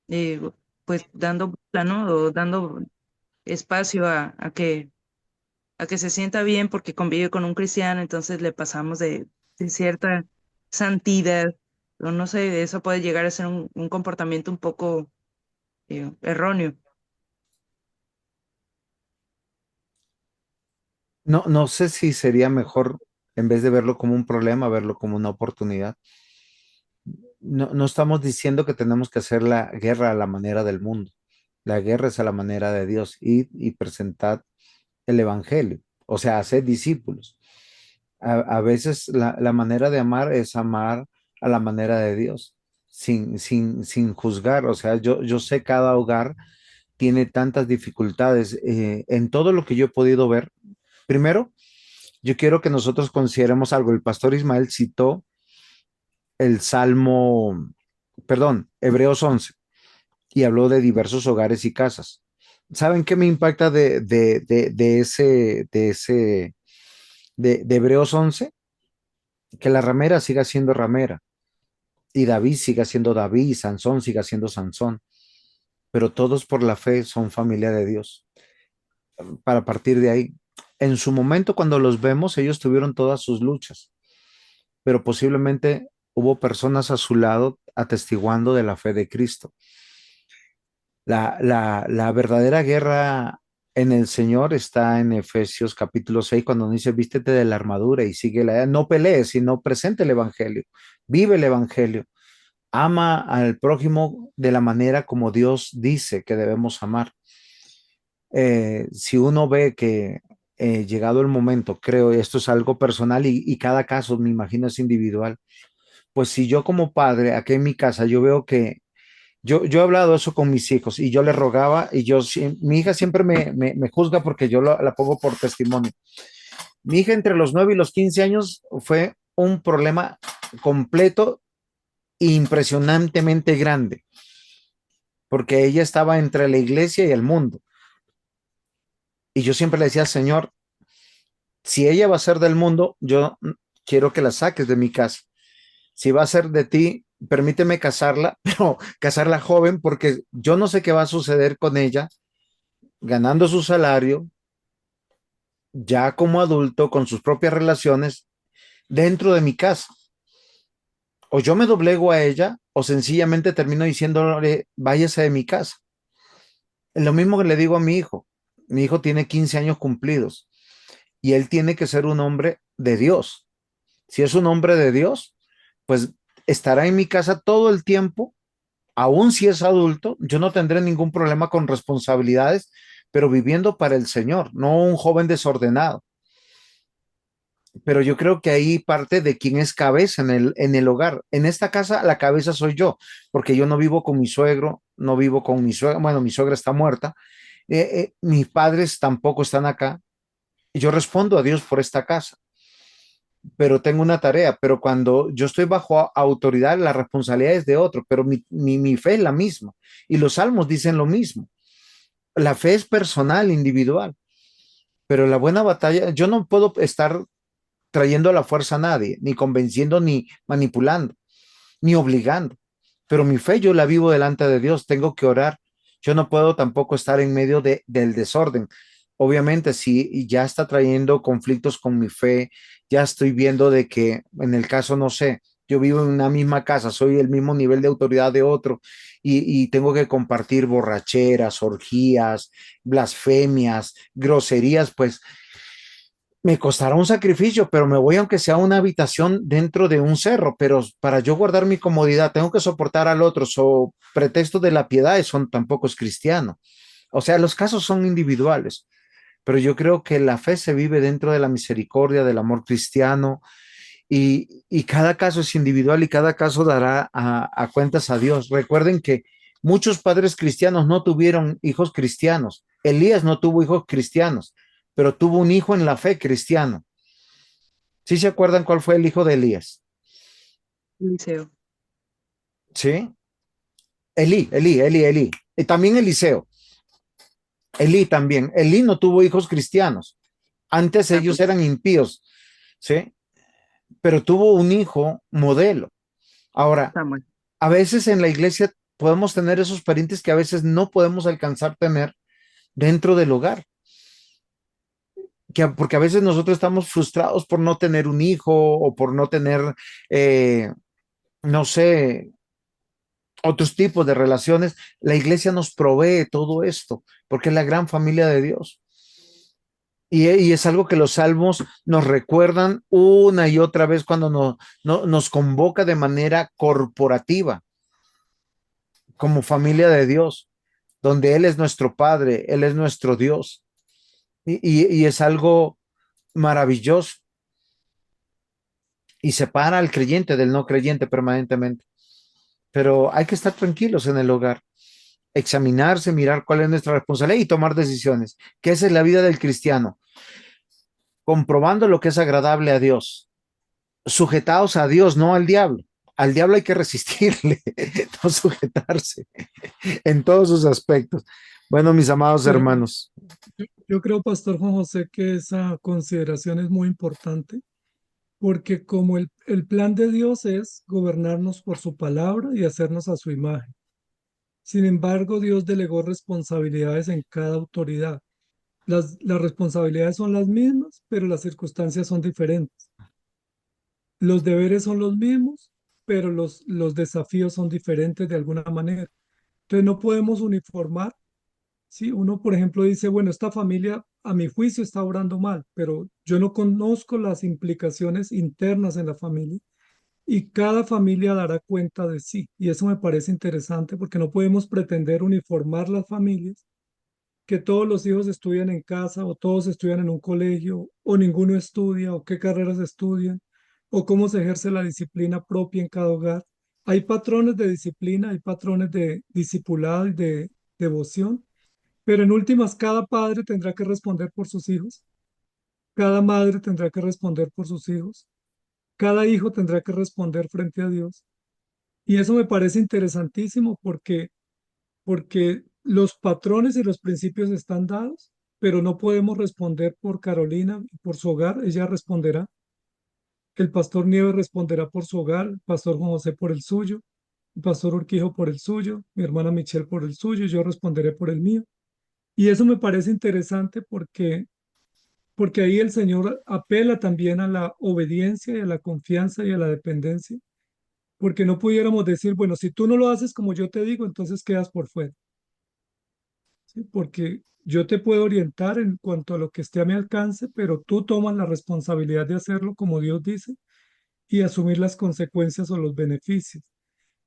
eh, pues dando bola, ¿no? O dando espacio a que se sienta bien porque convive con un cristiano, entonces le pasamos de cierta santidad, o no sé, eso puede llegar a ser un comportamiento un poco erróneo. No, no sé si sería mejor, en vez de verlo como un problema, verlo como una oportunidad. No, no estamos diciendo que tenemos que hacer la guerra a la manera del mundo. La guerra es a la manera de Dios y presentar el evangelio, o sea, hacer discípulos. A veces la manera de amar es amar a la manera de Dios, sin juzgar. O sea, yo sé cada hogar tiene tantas dificultades en todo lo que yo he podido ver. Primero, yo quiero que nosotros consideremos algo. El pastor Ismael citó el Salmo, perdón, Hebreos 11 y habló de diversos hogares y casas. ¿Saben qué me impacta de Hebreos 11? Que la ramera siga siendo ramera y David siga siendo David y Sansón siga siendo Sansón, pero todos por la fe son familia de Dios. Para partir de ahí, en su momento cuando los vemos, ellos tuvieron todas sus luchas, pero posiblemente hubo personas a su lado atestiguando de la fe de Cristo. La verdadera guerra en el Señor está en Efesios capítulo 6 cuando dice, vístete de la armadura y sigue no pelees, sino presente el Evangelio, vive el Evangelio, ama al prójimo de la manera como Dios dice que debemos amar. Si uno ve que llegado el momento, creo, esto es algo personal y cada caso me imagino es individual, pues si yo como padre, aquí en mi casa, yo veo que yo he hablado eso con mis hijos y yo les rogaba y mi hija siempre me juzga porque yo la pongo por testimonio. Mi hija entre los 9 y los 15 años fue un problema completo e impresionantemente grande, porque ella estaba entre la iglesia y el mundo. Y yo siempre le decía al Señor, si ella va a ser del mundo, yo quiero que la saques de mi casa. Si va a ser de ti, permíteme casarla, pero casarla joven, porque yo no sé qué va a suceder con ella ganando su salario, ya como adulto, con sus propias relaciones, dentro de mi casa. O yo me doblego a ella, o sencillamente termino diciéndole, váyase de mi casa. Es lo mismo que le digo a mi hijo. Mi hijo tiene 15 años cumplidos y él tiene que ser un hombre de Dios. Si es un hombre de Dios, pues estará en mi casa todo el tiempo, aun si es adulto, yo no tendré ningún problema con responsabilidades, pero viviendo para el Señor, no un joven desordenado. Pero yo creo que ahí parte de quién es cabeza en el hogar. En esta casa la cabeza soy yo, porque yo no vivo con mi suegro, no vivo con mi suegra, bueno, mi suegra está muerta, mis padres tampoco están acá. Yo respondo a Dios por esta casa, pero tengo una tarea, pero cuando yo estoy bajo autoridad, la responsabilidad es de otro, pero mi fe es la misma. Y los salmos dicen lo mismo. La fe es personal, individual, pero la buena batalla, yo no puedo estar trayendo a la fuerza a nadie, ni convenciendo, ni manipulando, ni obligando. pero mi fe yo la vivo delante de Dios, tengo que orar. Yo no puedo tampoco estar en medio del desorden. Obviamente, si ya está trayendo conflictos con mi fe, ya estoy viendo de que en el caso, no sé, yo vivo en una misma casa, soy el mismo nivel de autoridad de otro y tengo que compartir borracheras, orgías, blasfemias, groserías, pues me costará un sacrificio, pero me voy aunque sea a una habitación dentro de un cerro, pero para yo guardar mi comodidad tengo que soportar al otro, so pretexto de la piedad, eso tampoco es cristiano. O sea, los casos son individuales, pero yo creo que la fe se vive dentro de la misericordia, del amor cristiano, y cada caso es individual y cada caso dará a cuentas a Dios. Recuerden que muchos padres cristianos no tuvieron hijos cristianos. Elías no tuvo hijos cristianos, pero tuvo un hijo en la fe cristiano. ¿Sí se acuerdan cuál fue el hijo de Elías? Eliseo. ¿Sí? Elí. Y también Eliseo. Elí también. Elí no tuvo hijos cristianos. Antes ellos Samuel. eran impíos, ¿sí? Pero tuvo un hijo modelo. Ahora, Samuel. a veces en la iglesia podemos tener esos parientes que a veces no podemos alcanzar tener dentro del hogar. Porque a veces nosotros estamos frustrados por no tener un hijo o por no tener, eh, no sé, otros tipos de relaciones. La iglesia nos provee todo esto porque es la gran familia de Dios. Y es algo que los salmos nos recuerdan una y otra vez cuando nos convoca de manera corporativa como familia de Dios, donde Él es nuestro Padre, Él es nuestro Dios. Y es algo maravilloso y separa al creyente del no creyente permanentemente. Pero hay que estar tranquilos en el hogar, examinarse, mirar cuál es nuestra responsabilidad y tomar decisiones, que esa es la vida del cristiano, comprobando lo que es agradable a Dios, sujetados a Dios, no al diablo. Al diablo hay que resistirle, no sujetarse en todos sus aspectos. Bueno, mis amados Pero hermanos, yo creo, Pastor Juan José, que esa consideración es muy importante, porque como el plan de Dios es gobernarnos por su palabra y hacernos a su imagen. Sin embargo, Dios delegó responsabilidades en cada autoridad. Las responsabilidades son las mismas, pero las circunstancias son diferentes. Los deberes son los mismos, pero los desafíos son diferentes de alguna manera. Entonces no podemos uniformar. Si uno, por ejemplo, dice, bueno, esta familia a mi juicio está obrando mal, pero yo no conozco las implicaciones internas en la familia y cada familia dará cuenta de sí. Y eso me parece interesante porque no podemos pretender uniformar las familias, que todos los hijos estudian en casa o todos estudian en un colegio o ninguno estudia o qué carreras estudian o cómo se ejerce la disciplina propia en cada hogar. Hay patrones de disciplina, hay patrones de discipulado y de devoción, pero en últimas cada padre tendrá que responder por sus hijos, cada madre tendrá que responder por sus hijos, cada hijo tendrá que responder frente a Dios. Y eso me parece interesantísimo porque los patrones y los principios están dados, pero no podemos responder por Carolina y por su hogar, ella responderá. El pastor Nieves responderá por su hogar, el pastor Juan José por el suyo, el pastor Urquijo por el suyo, mi hermana Michelle por el suyo, yo responderé por el mío. Y eso me parece interesante porque ahí el Señor apela también a la obediencia y a la confianza y a la dependencia, porque no pudiéramos decir, bueno, si tú no lo haces como yo te digo, entonces quedas por fuera. ¿Sí? Porque yo te puedo orientar en cuanto a lo que esté a mi alcance, pero tú tomas la responsabilidad de hacerlo como Dios dice y asumir las consecuencias o los beneficios.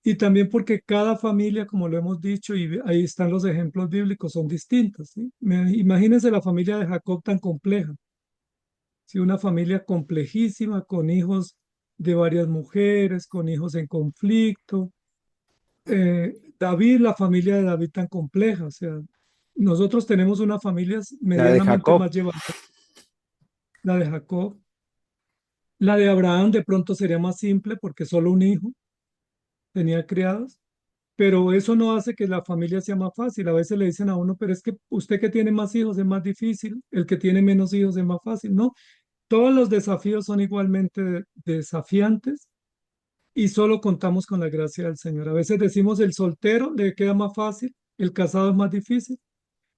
Y también porque cada familia, como lo hemos dicho, y ahí están los ejemplos bíblicos, son distintas. ¿Sí? Imagínense la familia de Jacob tan compleja. ¿Sí? Una familia complejísima, con hijos de varias mujeres, con hijos en conflicto, David, la familia de David tan compleja, o sea, nosotros tenemos unas familias la de medianamente Jacob, más llevadas, la de Jacob, la de Abraham de pronto sería más simple porque solo un hijo tenía criados, pero eso no hace que la familia sea más fácil. A veces le dicen a uno, pero es que usted que tiene más hijos es más difícil, el que tiene menos hijos es más fácil. No, todos los desafíos son igualmente desafiantes y solo contamos con la gracia del Señor. A veces decimos el soltero le queda más fácil, el casado es más difícil,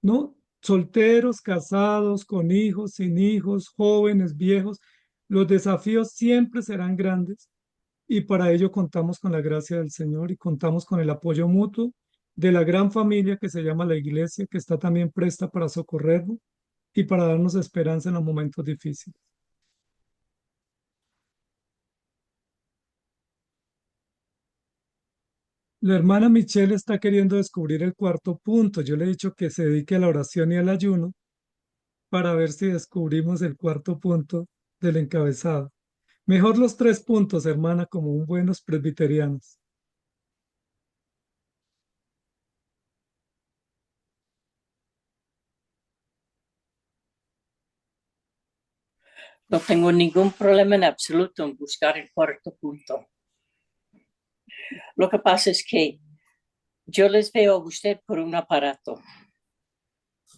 ¿no? Solteros, casados, con hijos, sin hijos, jóvenes, viejos, los desafíos siempre serán grandes y para ello contamos con la gracia del Señor y contamos con el apoyo mutuo de la gran familia que se llama la Iglesia, que está también presta para socorrernos y para darnos esperanza en los momentos difíciles. La hermana Michelle está queriendo descubrir el cuarto punto. Yo le he dicho que se dedique a la oración y al ayuno para ver si descubrimos el cuarto punto del encabezado. Mejor los 3 puntos, hermana, como un buenos presbiterianos. No tengo ningún problema en absoluto en buscar el cuarto punto. Lo que pasa es que yo les veo a usted por un aparato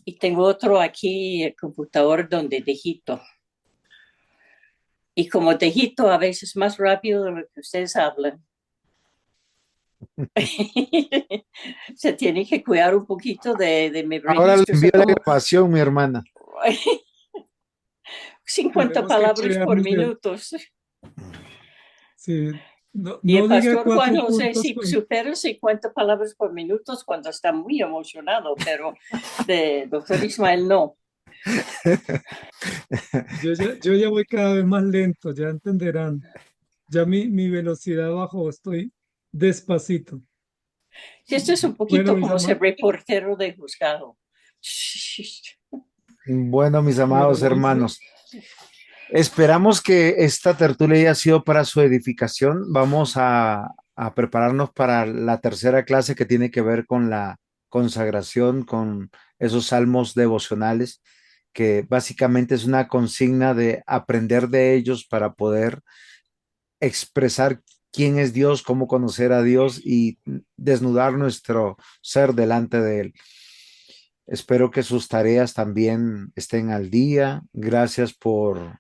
y tengo otro aquí, el computador donde digito. Y como digito a veces más rápido de lo que ustedes hablan, se tiene que cuidar un poquito de mi Ahora le registro. envío la Como grabación, mi hermana. 50 Tenemos que palabras por cuidarnos de, minuto. sí, no, Y el no diga pastor Juan cuatro José puntos. sí supera 50 palabras por minuto cuando está muy emocionado, pero de doctor Ismael no. Yo ya voy cada vez más lento, ya entenderán. Ya mi velocidad bajó, estoy despacito. Y esto es un Bueno, poquito mis como ser amados, reportero de juzgado. Bueno, mis bueno, amados hermanos, esperamos que esta tertulia haya sido para su edificación. Vamos a prepararnos para la tercera clase que tiene que ver con la consagración, con esos salmos devocionales, que básicamente es una consigna de aprender de ellos para poder expresar quién es Dios, cómo conocer a Dios y desnudar nuestro ser delante de Él. Espero que sus tareas también estén al día. Gracias por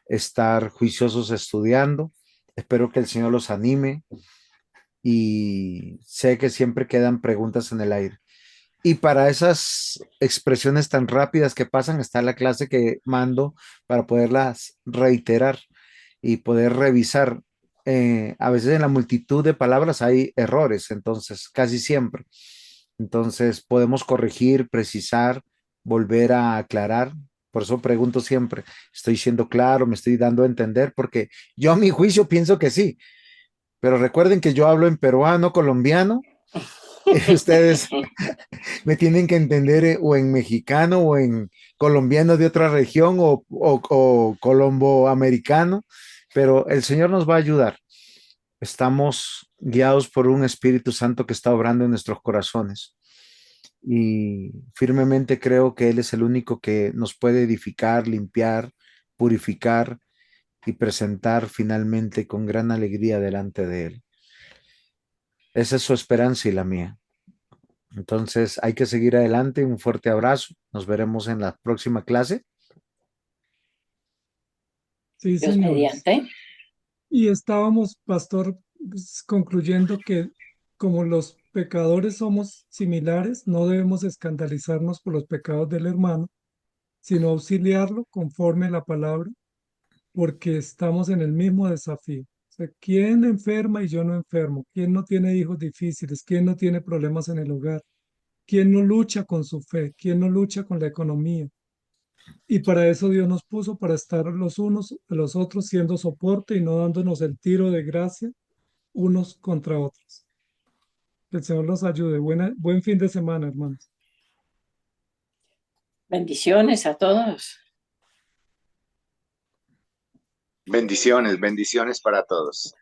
estar juiciosos estudiando. Espero que el Señor los anime y sé que siempre quedan preguntas en el aire. Y para esas expresiones tan rápidas que pasan está la clase que mando para poderlas reiterar y poder revisar. A veces en la multitud de palabras hay errores, entonces casi siempre. Entonces podemos corregir, precisar, volver a aclarar. Por eso pregunto siempre, ¿estoy siendo claro? ¿Me estoy dando a entender? Porque yo a mi juicio pienso que sí, pero recuerden que yo hablo en peruano, colombiano, y ustedes me tienen que entender o en mexicano o en colombiano de otra región o colomboamericano, pero el Señor nos va a ayudar. Estamos guiados por un Espíritu Santo que está obrando en nuestros corazones y firmemente creo que Él es el único que nos puede edificar, limpiar, purificar y presentar finalmente con gran alegría delante de Él. Esa es su esperanza y la mía. Entonces hay que seguir adelante. Un fuerte abrazo. Nos veremos en la próxima clase. sí, Dios señores. mediante. Y estábamos, pastor, concluyendo que como los pecadores somos similares, no debemos escandalizarnos por los pecados del hermano, sino auxiliarlo conforme a la palabra, porque estamos en el mismo desafío. O sea, ¿quién enferma y yo no enfermo? ¿Quién no tiene hijos difíciles? ¿Quién no tiene problemas en el hogar? ¿Quién no lucha con su fe? ¿Quién no lucha con la economía? Y para eso Dios nos puso, para estar los unos a los otros siendo soporte y no dándonos el tiro de gracia unos contra otros. Que el Señor los ayude. Buen fin de semana, hermanos. Bendiciones a todos. Bendiciones, bendiciones para todos.